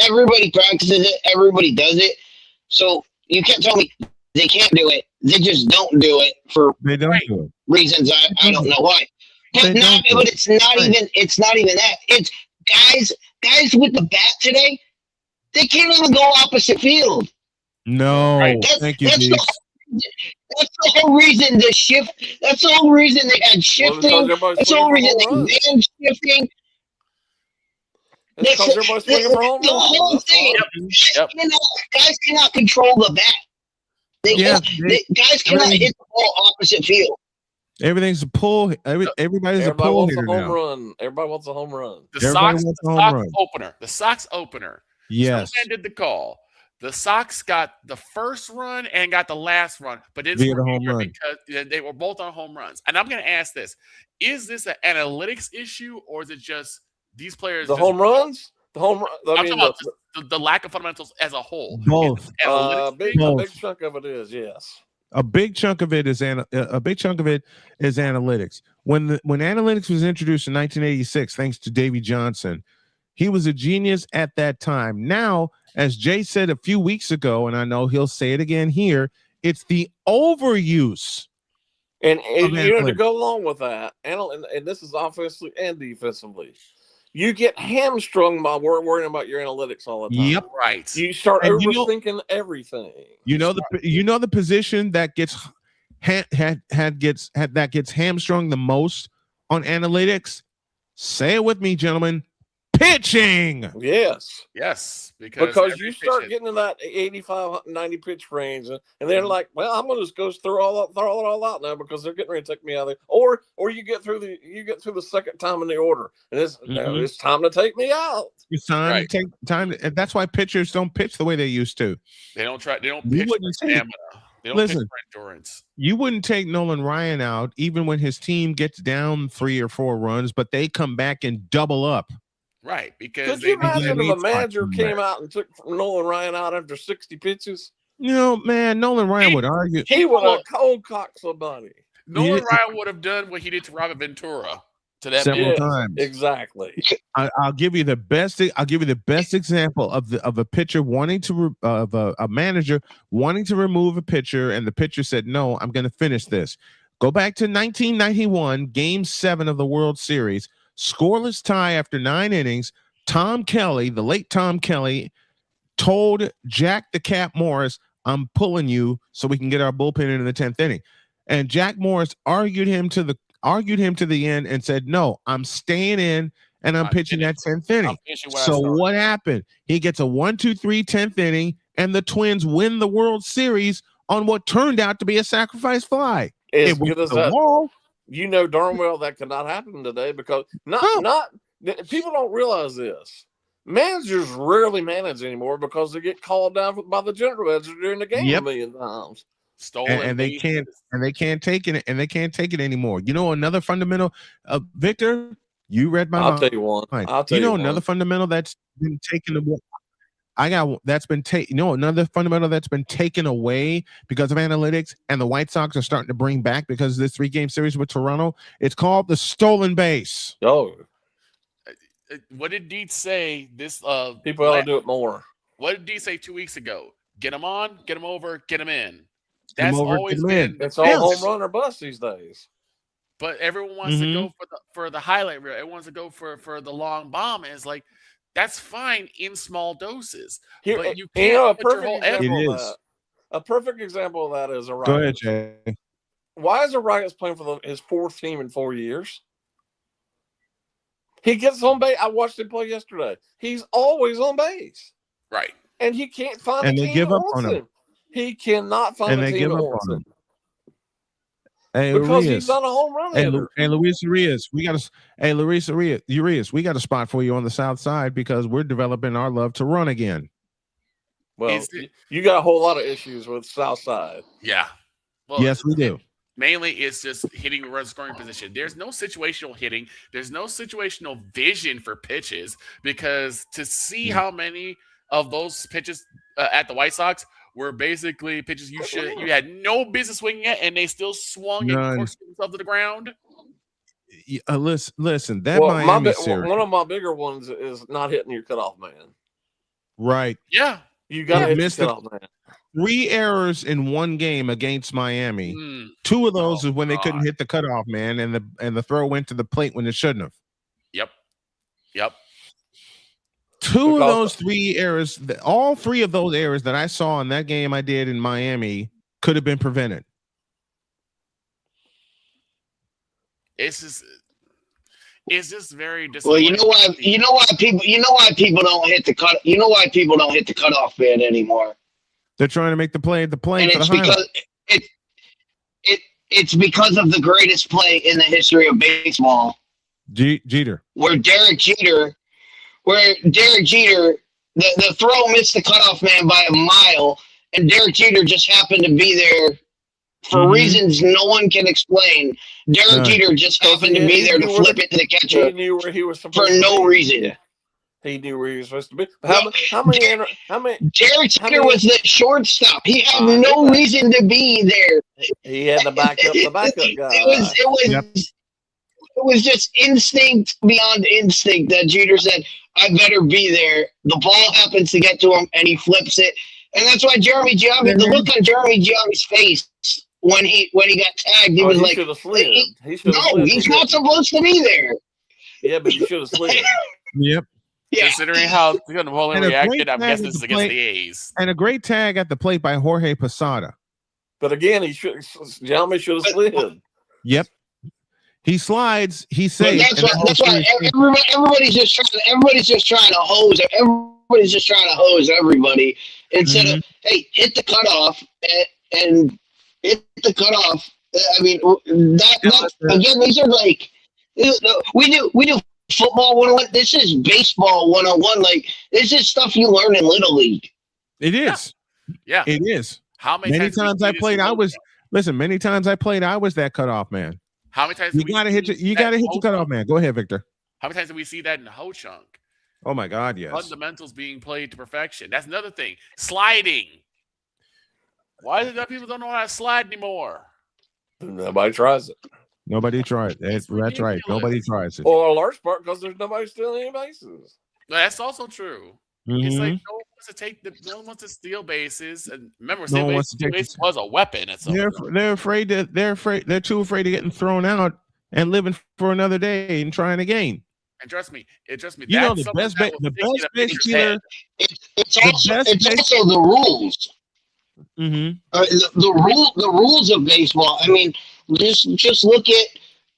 Everybody practices it. Everybody does it. So you can't tell me they can't do it. They just don't do it for reasons I don't know why. But it's not even that. It's guys with the bat today. They can't even go opposite field. No, thank you, Deeks. That's the whole reason the shift. That's the whole reason they had shifting. That's the whole reason they banned shifting. That's the whole thing. Guys cannot control the bat. Guys cannot hit the ball opposite field. Everything's a pull. Everybody's a pull here now. Everybody wants a home run. The Sox opener. The Sox opener. Yes. Snowman did the call. The Sox got the first run and got the last run, but it's because they were both on home runs. And I'm going to ask this: is this an analytics issue, or is it just these players? Home runs. I'm talking about the lack of fundamentals as a whole. Both. A big chunk of it is yes. A big chunk of it is analytics. When analytics was introduced in 1986, thanks to Davy Johnson, he was a genius at that time. Now, as Jay said a few weeks ago, and I know he'll say it again here, it's the overuse. And to go along with that, and this is offensively and defensively, you get hamstrung by worrying about your analytics all the time. Yep, right. You start overthinking everything. You know the position that gets that gets hamstrung the most on analytics. Say it with me, gentlemen. Pitching. Yes. Because you start getting in that 85, 90 pitch range, and they're like, well, I'm going to just go throw it all out now because they're getting ready to take me out of there. Or you get through the second time in the order, and it's time to take me out. It's time to take time, and that's why pitchers don't pitch the way they used to. They don't pitch for stamina. They don't pitch for endurance. You wouldn't take Nolan Ryan out even when his team gets down 3 or 4 runs, but they come back and double up. Right, because could you imagine if a manager came out and took Nolan Ryan out after 60 pitches? You know, man, Nolan Ryan would argue. He would have cold cocked somebody. Nolan Ryan would have done what he did to Robert Ventura to that several times. Exactly. I'll give you the best. I'll give you the best example of a pitcher wanting to a manager wanting to remove a pitcher, and the pitcher said, "No, I'm going to finish this." Go back to 1991, Game 7 of the World Series. Scoreless tie after 9 innings. Tom Kelly, the late Tom Kelly, told Jack the Cap Morris, "I'm pulling you so we can get our bullpen into the 10th inning." And Jack Morris argued him to the end and said, "No, I'm staying in and I'm pitching that 10th inning. So what happened? He gets a 1-2-3 10th inning, and the Twins win the World Series on what turned out to be a sacrifice fly. As good as that, wall. You know darn well that could not happen today because people don't realize this. Managers rarely manage anymore because they get called down by the general manager during the game a million times. Stolen and they can't take it, and they can't take it anymore. You know another fundamental, Victor. You read my mind. I'll tell you one. Another fundamental that's been taken away. Another fundamental that's been taken away because of analytics, and the White Sox are starting to bring back because of this 3-game series with Toronto. It's called the stolen base. Oh, what did Deets say? This people ought to do it more. What did Deets say 2 weeks ago? Get them on, get them over, get them in. That's always been. It's all home run or bust these days. But everyone wants to go for the highlight reel. Everyone wants to go for the long bomb. And it's like that's fine in small doses. But you can't put your whole effort. A perfect example of that is a Rockets. Go ahead, Jay. Why is the Rockets playing for his 4th team in 4 years? He gets on base. I watched him play yesterday. He's always on base. Right. And he can't find and a they team give that up wants on him. He cannot find a team that wants him. Hey, because Urias. he's not a home run hitter. Hey, Luis Urias, we got a spot for you on the south side because we're developing our love to run again. Well, you got a whole lot of issues with South Side. Yeah. Well, yes, we do. Mainly, it's just hitting the run scoring position. There's no situational hitting. There's no situational vision for pitches because to see how many of those pitches at the White Sox were basically pitches you had no business swinging at, and they still swung and forced themselves to the ground. Listen, that Miami series. One of my bigger ones is not hitting your cutoff man. Right. Yeah. You got to miss cutoff man. 3 errors in one game against Miami. 2 of those is when they couldn't hit the cutoff man, and the throw went to the plate when it shouldn't have. Yep. 2 of those 3 errors, all 3 of those errors that I saw in that game I did in Miami could have been prevented. It's just very disappointing. Well, you know why people don't hit the cut. You know why people don't hit the cutoff man anymore. They're trying to make the play And for it's the highlight. It's because of the greatest play in the history of baseball. Jeter. Where Derek Jeter, the throw missed the cutoff man by a mile, and Derek Jeter just happened to be there for reasons no one can explain. Derek Jeter just happened to be there to flip it to the catcher. He knew where he was for no reason. Yeah. He knew where he was supposed to be. How many? Derek Jeter was the shortstop. He had no reason to be there. He had to back up the backup guy. It was just instinct beyond instinct that Jeter said, "I better be there." The ball happens to get to him, and he flips it. And that's why Jeremy Giambi, the look on Jeremy Giambi's face when he got tagged, he was like, he's not supposed to be there. Yeah, but he should have slid. Yep. Yeah. Considering how Napoleon reacted, I'm guessing this is against the A's. And a great tag at the plate by Jorge Posada. But again, Giambi should have slid. Yep. He slides. He saves. That's why everybody's just trying to hose. Everybody's just trying to hose everybody instead of hit the cutoff and hit the cutoff. I mean, again, these are like we do football 101. This is baseball 101. Like this is stuff you learn in Little League. It is. Yeah, it is. How many times I played? Many times I played. I was that cutoff man. How many times you gotta hit your cutoff man? Go ahead, Victor. How many times did we see that in Ho Chunk? Oh my God, yes. Fundamentals being played to perfection. That's another thing. Sliding. Why is it that people don't know how to slide anymore? Nobody tries it. Nobody tries. That's right. Nobody tries it. Or a large part because there's nobody stealing any bases. That's also true. It's like no one wants to steal bases. And remember, steal base was a weapon. They're afraid that they're too afraid of getting thrown out and living for another day and trying again. And trust me. You know the best base stealer. It's also the rules. The rules of baseball. I mean, just look at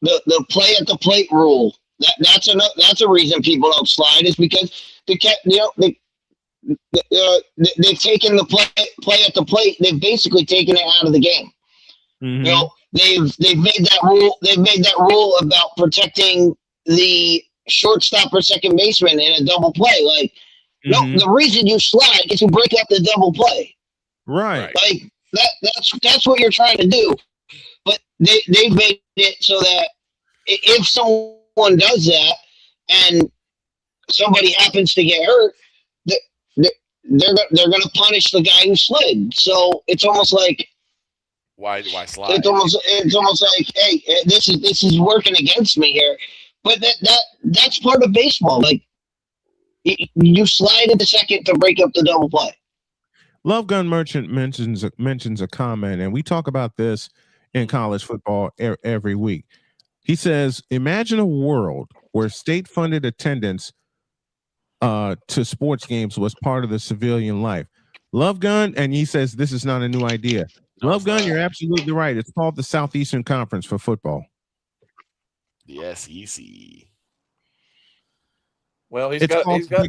the play at the plate rule. That's a reason people don't slide is because they've taken the play at the plate. They've basically taken it out of the game. Mm-hmm. You know, they've made that rule. They've made that rule about protecting the shortstop or second baseman in a double play. Like, no, the reason you slide is to break up the double play. Right. Like that's what you're trying to do. But they've made it so that if someone does that and somebody happens to get hurt, they're going to punish the guy who slid. So it's almost like why slide? It's almost like, hey, this is working against me here. But that's part of baseball. Like you slide in the second to break up the double play. Love Gun Merchant mentions a comment, and we talk about this in college football every week. He says, imagine a world where state-funded attendance to sports games was part of the civilian life. Love Gun, and he says this is not a new idea. Love Gun, you're absolutely right. It's called the Southeastern Conference for football. The SEC. Well, he's It's got called the a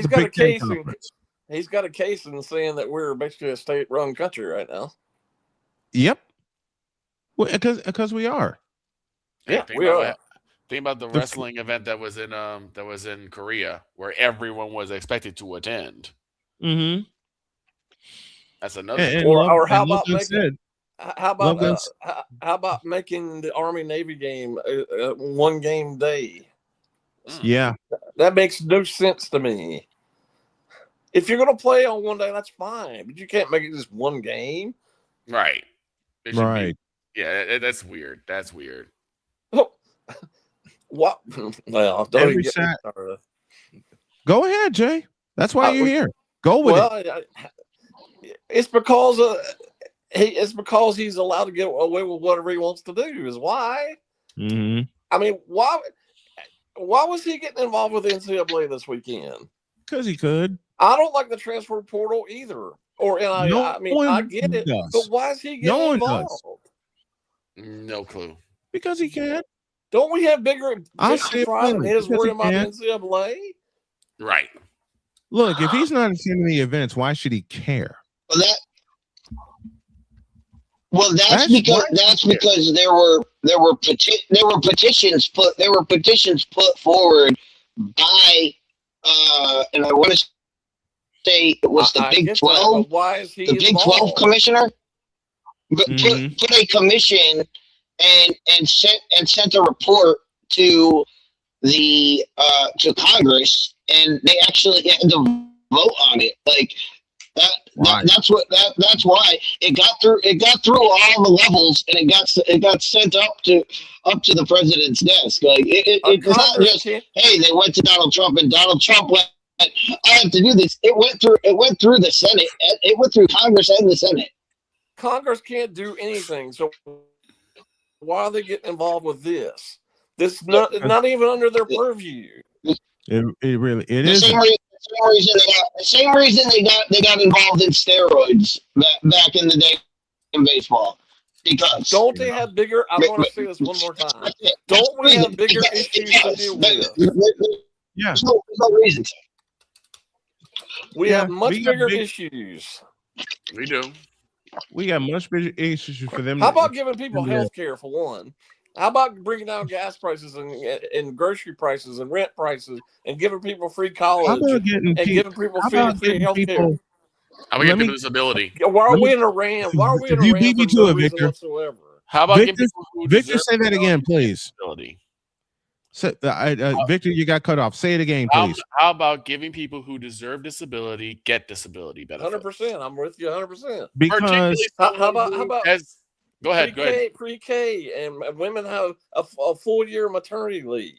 Big Ten case. Conference. He's got a case in saying that we're basically a state-run country right now. Yep. Well, because we are. Yeah, we are. Think about the wrestling event that was in Korea, where everyone was expected to attend. Mm-hmm. That's another. Or how about making the Army Navy game a one game day? Yeah, that makes no sense to me. If you're going to play on one day, that's fine, but you can't make it just one game. Right. Right. Yeah, that's weird. That's weird. What? Well, don't even get me started. Go ahead, Jay. That's why you're here. Go with it. It's because he's allowed to get away with whatever he wants to do. Is why. Mm-hmm. I mean, why was he getting involved with the NCAA this weekend? Because he could. I don't like the transfer portal either. I get it, but why is he getting involved? No clue. Because he can. Don't we have bigger pride than his worrying about the NCAA? Right. Look, if he's not attending the events, why should he care? That's because there were petitions put forward by and I want to say it was the Big 12. Why is he the Big 12 commissioner? Put a commission and sent a report to the to Congress, and they actually had to vote on it. Like that's why it got through all the levels, and it got sent up to the president's desk. Like it's not just hey, they went to Donald Trump and Donald Trump went, I have to do this. It went through the Senate. It went through Congress and the Senate. Congress can't do anything, so why are they getting involved with this? This is not even under their purview. It is. The same reason they got involved in steroids back in the day in baseball. Because don't they have bigger? I want to say this one more time. Don't we have bigger issues to deal with? Yeah. There's no reason to. We have much bigger issues. We do. We got much bigger issues for them. How about giving people health care for one? How about bringing down gas prices and grocery prices and rent prices and giving people free college giving people free health care? How about giving people disability? Why are we in Iran? Why are we in Iran? You beat me to it, Victor. Whatsoever? How about Victor? Say that again, please. Victor, you got cut off. Say it again, please. How about giving people who deserve disability get disability benefits? 100%. I'm with you 100%. Because how about go ahead. Pre-K, and women have a full year maternity leave.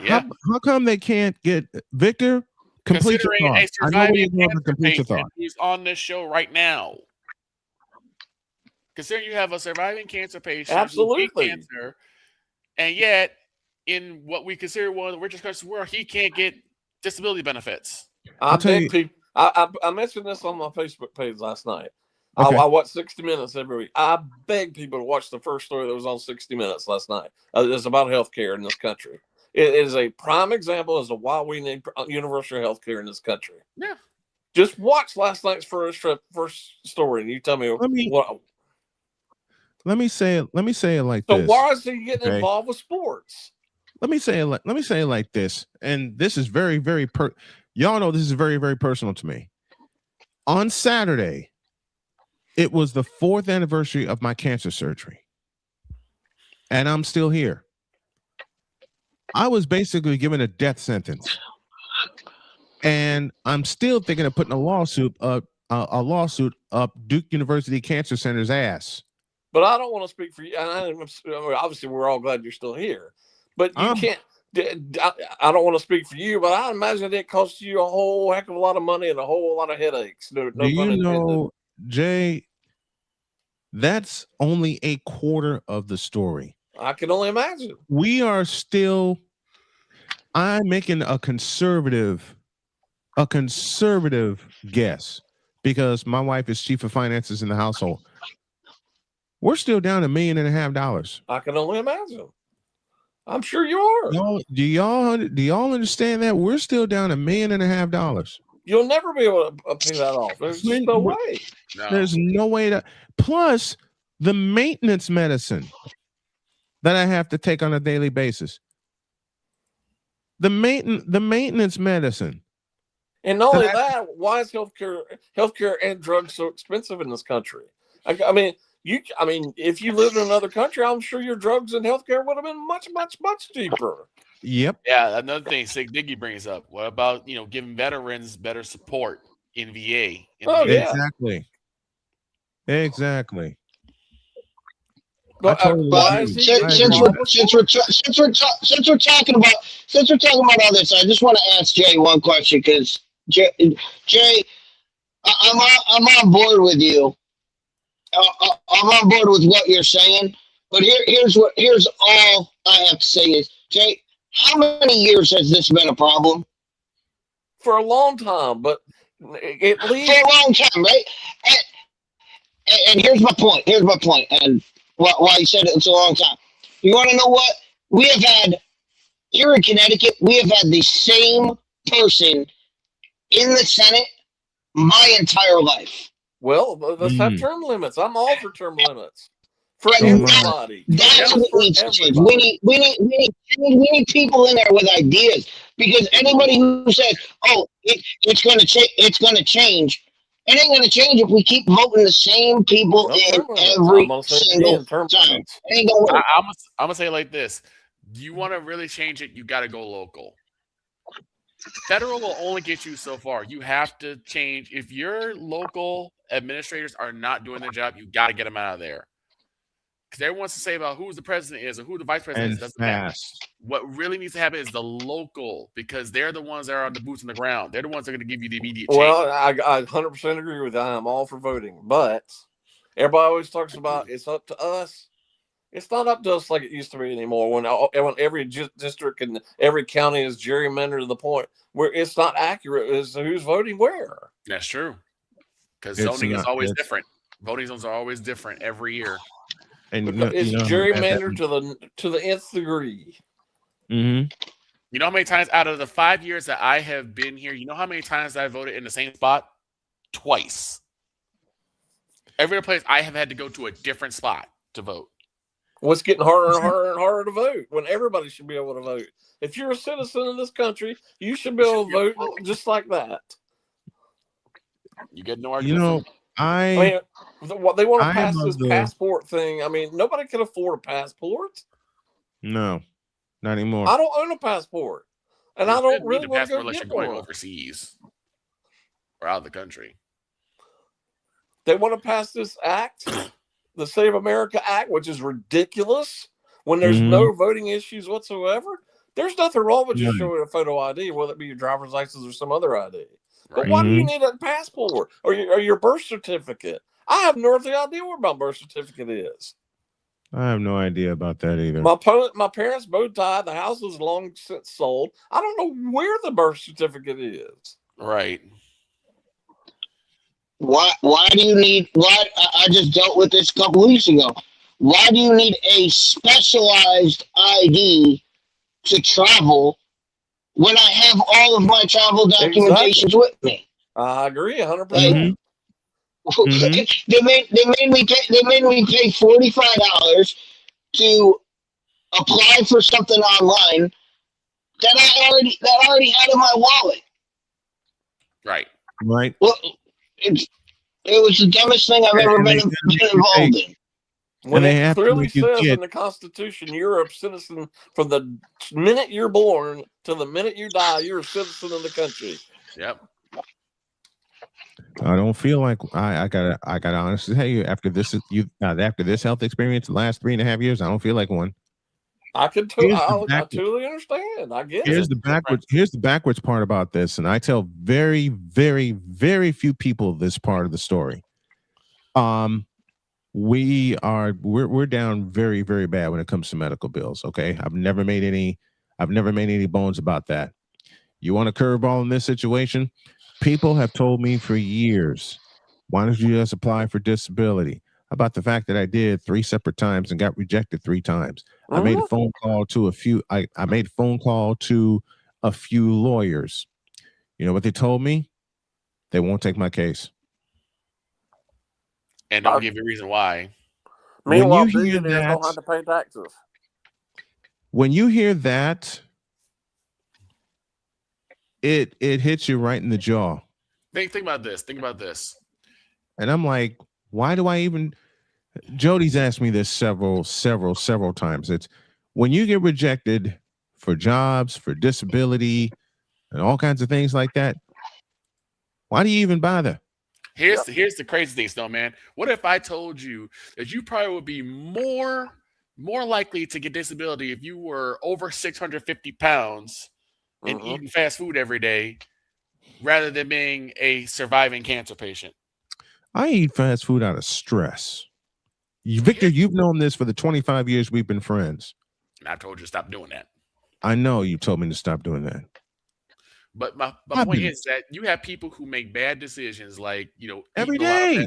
Yeah. How come they can't get Victor? Complete your thought. I know where you're going to complete your thought. He's on this show right now. Considering you have a surviving cancer patient, absolutely, cancer, and yet in what we consider one of the richest countries in the world, he can't get disability benefits. I mentioned this on my Facebook page last night. Okay. I watch 60 Minutes every week. I beg people to watch the first story that was on 60 Minutes last night. It's about healthcare in this country. It is a prime example as to why we need universal healthcare in this country. Yeah. Just watch last night's first story, and you tell me what. Let me say it like So this. why is he getting okay? involved with sports? Let me say it like this, and this is very, very y'all know this is very, very personal to me. On Saturday, it was the 4th anniversary of my cancer surgery, and I'm still here. I was basically given a death sentence, and I'm still thinking of putting a lawsuit up Duke University Cancer Center's ass. But I don't want to speak for you. Obviously, we're all glad you're still here, but you can't. I don't want to speak for you, but I imagine it costs you a whole heck of a lot of money and a whole lot of headaches. No Do you pun intended. know, Jay? That's only a quarter of the story. I can only imagine. We are still. I'm making a conservative guess because my wife is chief of finances in the household. We're still down $1.5 million. I can only imagine. I'm sure you are. Do y'all understand that we're still down $1.5 million? You'll never be able to pay that off. There's just no way. There's no way to. Plus, the maintenance medicine that I have to take on a daily basis. The maintenance medicine. And not only that, why is healthcare and drugs so expensive in this country? I mean, if you lived in another country, I'm sure your drugs and healthcare would have been much, much, much cheaper. Yep. Yeah, another thing Sig Diggy brings up. What about giving veterans better support in VA? Yeah. Exactly. But since we're talking about all this, I just want to ask Jay one question because Jay, I'm on board with you. I'm on board with what you're saying, but here's all I have to say is, Jay, how many years has this been a problem? For a long time, but at least for a long time, right? And here's my point. And why you said it's a long time. You want to know what? We have had, here in Connecticut, we have had the same person in the Senate my entire life. Well, let's have term limits. I'm all for term limits. For everybody. That's what needs to change. We need people in there with ideas. Because anybody who says, "Oh, it's going to change," it ain't going to change if we keep voting the same people in every single time. It ain't going to work. I'm going to say it like this. Do you want to really change it? You got to go local. Federal will only get you so far. You have to change. If your local administrators are not doing their job, you got to get them out of there. Because everyone wants to say about who the president is or who the vice president is. Doesn't matter. What really needs to happen is the local, because they're the ones that are on the boots on the ground. They're the ones that are going to give you the immediate change. Well, I 100% agree with that. I'm all for voting. But everybody always talks about it's up to us. It's not up to us like it used to be anymore. When every district and every county is gerrymandered to the point where it's not accurate as to who's voting where. That's true. Because zoning is always different. Voting zones are always different every year. And it's gerrymandered to the nth degree. Mm-hmm. You know how many times out of the 5 years that I have been here, you know how many times I voted in the same spot? Twice. Every other place I have had to go to a different spot to vote. What's getting harder and harder and harder to vote when everybody should be able to vote? If you're a citizen of this country, you should be able to vote just like that. You get no argument. I mean, they want to pass this passport thing. I mean, nobody can afford a passport. No, not anymore. I don't own a passport, and I don't really want to go unless get you're going one. overseas or out of the country. They want to pass this act, the Save America Act, which is ridiculous. When there's no voting issues whatsoever, there's nothing wrong with just showing a photo ID, whether it be your driver's license or some other ID. But why do you need a passport or your birth certificate? I have no idea what my birth certificate is. I have no idea about that either. My parents both died. The house was long since sold. I don't know where the birth certificate is. Right. Why do you need? I just dealt with this a couple weeks ago. Why do you need a specialized ID to travel when I have all of my travel documentations with me? I agree 100%. Like, they made me pay $45 to apply for something online that I already had in my wallet. Right. Right. Well, it was the dumbest thing I've ever been involved in. When it clearly says in the Constitution, you're a citizen from the minute you're born to the minute you die. You're a citizen of the country. Yep. I don't feel like I gotta honestly tell you after this health experience the last 3.5 years, I don't feel like one. I totally understand. I get Here's it. Here's the backwards part about this, and I tell very, very, very few people this part of the story. We're down very, very bad when it comes to medical bills. Okay, I've never made any bones about that. You want a curveball in this situation? People have told me for years, why don't you just apply for disability? How about the fact that I did 3 separate times and got rejected 3 times? I made a phone call to a few. I made a phone call to a few lawyers. You know what they told me? They won't take my case. And don't give you a reason why. Meanwhile, billionaires don't have to pay taxes. When you hear that, it hits you right in the jaw. Think about this. Think about this. And I'm like, why do I even? Jody's asked me this several times. It's when you get rejected for jobs, for disability, and all kinds of things like that. Why do you even bother? Here's the crazy thing, Snowman. What if I told you that you probably would be more likely to get disability if you were over 650 pounds and eating fast food every day, rather than being a surviving cancer patient? I eat fast food out of stress. Victor, you've known this for the 25 years we've been friends. And I've told you to stop doing that. I know you told me to stop doing that. But my point is that you have people who make bad decisions, like, every day,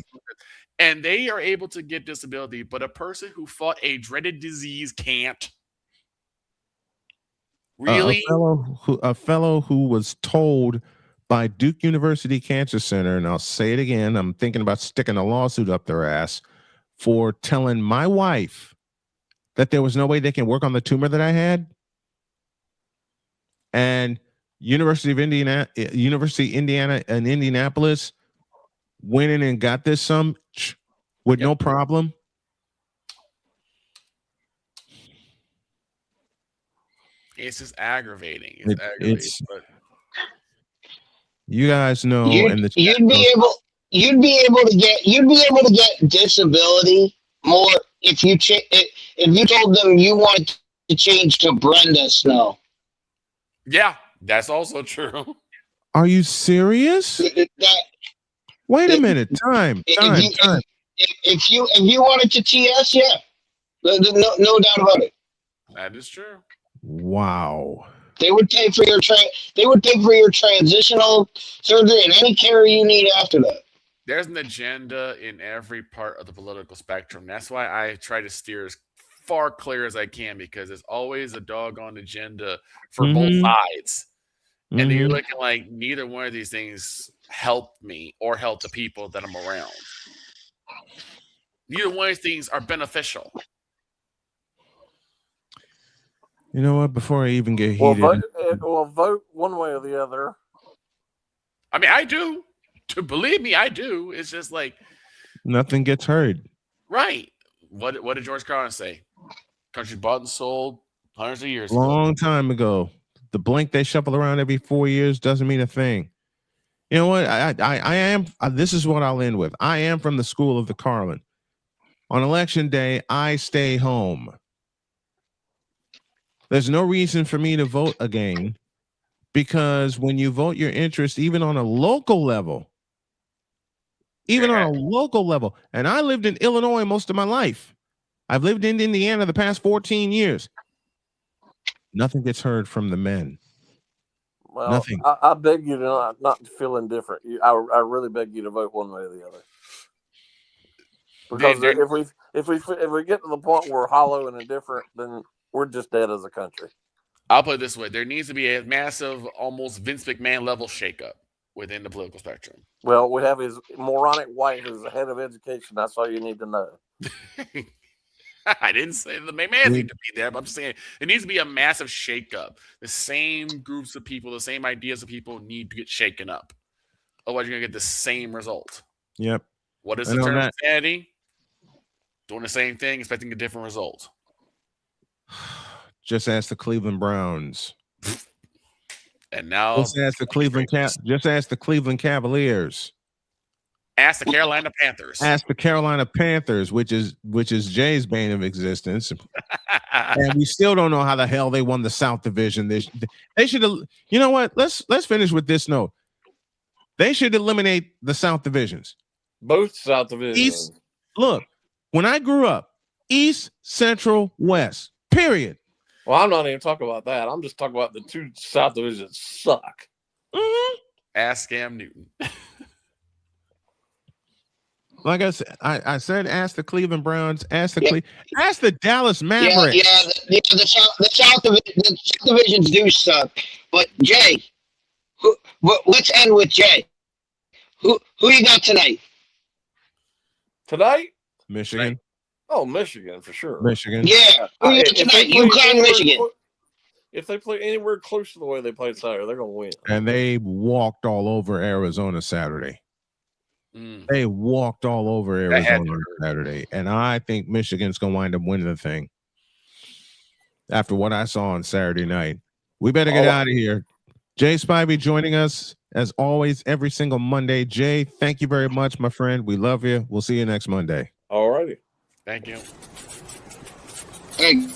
and they are able to get disability, but a person who fought a dreaded disease can't. Really? A fellow who was told by Duke University Cancer Center, and I'll say it again, I'm thinking about sticking a lawsuit up their ass for telling my wife that there was no way they can work on the tumor that I had. And University of Indiana in Indianapolis went in and got this with no problem. It's just aggravating. It's aggravating. But you guys know, you'd be able to get disability more if you told them you wanted to change to Brenda Snow. Yeah, that's also true. Are you serious? Wait a minute. Time. If you wanted to TS, yeah, no doubt about it. That is true. Wow. They would pay for your transitional surgery and any care you need after that. There's an agenda in every part of the political spectrum. That's why I try to steer as far clear as I can, because there's always a doggone agenda for both sides. And then you're looking like neither one of these things help me or help the people that I'm around. Neither one of these things are beneficial. You know what? Before I even get heated, vote one way or the other. I mean, I do. To believe me, I do. It's just like nothing gets heard. Right. What did George Carlin say? Country bought and sold hundreds of years ago. Long time ago. The blank they shuffle around every 4 years doesn't mean a thing. You know what? I am. This is what I'll end with. I am from the school of the Carlin. On election day, I stay home. There's no reason for me to vote again, because when you vote your interest, even on a local level, and I lived in Illinois most of my life. I've lived in Indiana the past 14 years. Nothing gets heard from the men. Well, Nothing. I beg you to not to feel indifferent. I really beg you to vote one way or the other. Because if we get to the point where we're hollow and indifferent, then we're just dead as a country. I'll put it this way: there needs to be a massive, almost Vince McMahon level shakeup within the political spectrum. Well, we have his moronic wife who's the head of education. That's all you need to know. I didn't say the McMahon need to be there, but I'm just saying it needs to be a massive shakeup. The same groups of people, the same ideas of people need to get shaken up. Otherwise, you're gonna get the same result. Yep. What is the term of insanity? Doing the same thing, expecting a different result. Just ask the Cleveland Browns. And now just ask the Cleveland Cavaliers. Ask the Carolina Panthers. Ask the Carolina Panthers, which is Jay's bane of existence. And we still don't know how the hell they won the South Division. They should have. You know what? Let's finish with this note. They should eliminate the South divisions. Both South divisions. Look, when I grew up, East, Central, West. Period. Well, I'm not even talking about that. I'm just talking about the two South divisions suck. Mm-hmm. Ask Cam Newton. Like I said, I said, ask the Cleveland Browns, ask the Dallas Mavericks. The South divisions do suck. But Jay, let's end with Jay. Who you got tonight? Tonight? Michigan. Oh, Michigan for sure. Michigan. Yeah. Who you got tonight? UConn, Michigan. If they play anywhere close to the way they played Saturday, they're going to win. And they walked all over Arizona Saturday. They walked all over Arizona on Saturday. And I think Michigan's going to wind up winning the thing. After what I saw on Saturday night. We better get out of here. Jay Spivey joining us, as always, every single Monday. Jay, thank you very much, my friend. We love you. We'll see you next Monday. All righty. Thank you. Hey.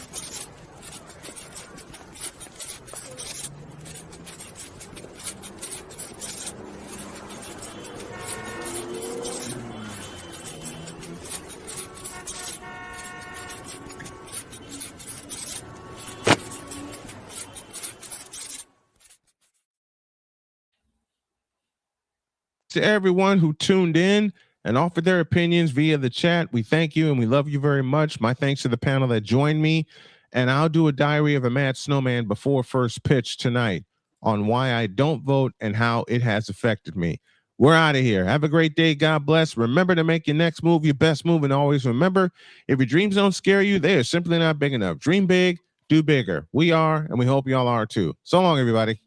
To everyone who tuned in and offered their opinions via the chat, we thank you and we love you very much. My thanks to the panel that joined me, and I'll do a diary of a mad snowman before first pitch tonight on why I don't vote and how it has affected me. We're out of here. Have a great day. God bless. Remember to make your next move your best move, and always remember, if your dreams don't scare you, they are simply not big enough. Dream big, do bigger. We are, and we hope y'all are too. So long, everybody.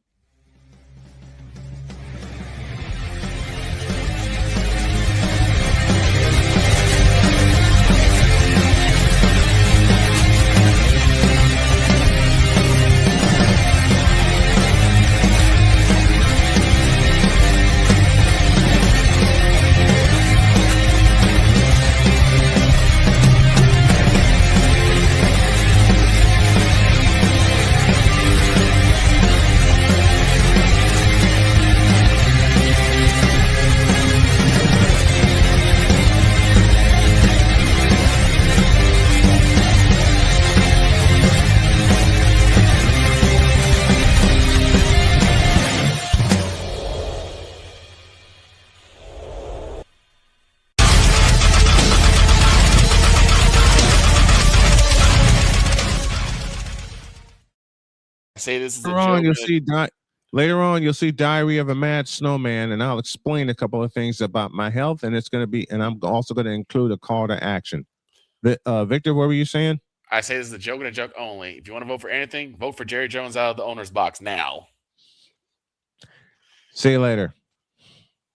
Say this is a Later on, joke. you'll see Diary of a Mad Snowman, and I'll explain a couple of things about my health, and it's going to be, and I'm also going to include a call to action. Victor, what were you saying? I say this is a joke and a joke only. If you want to vote for anything, vote for Jerry Jones out of the owner's box now. See you later.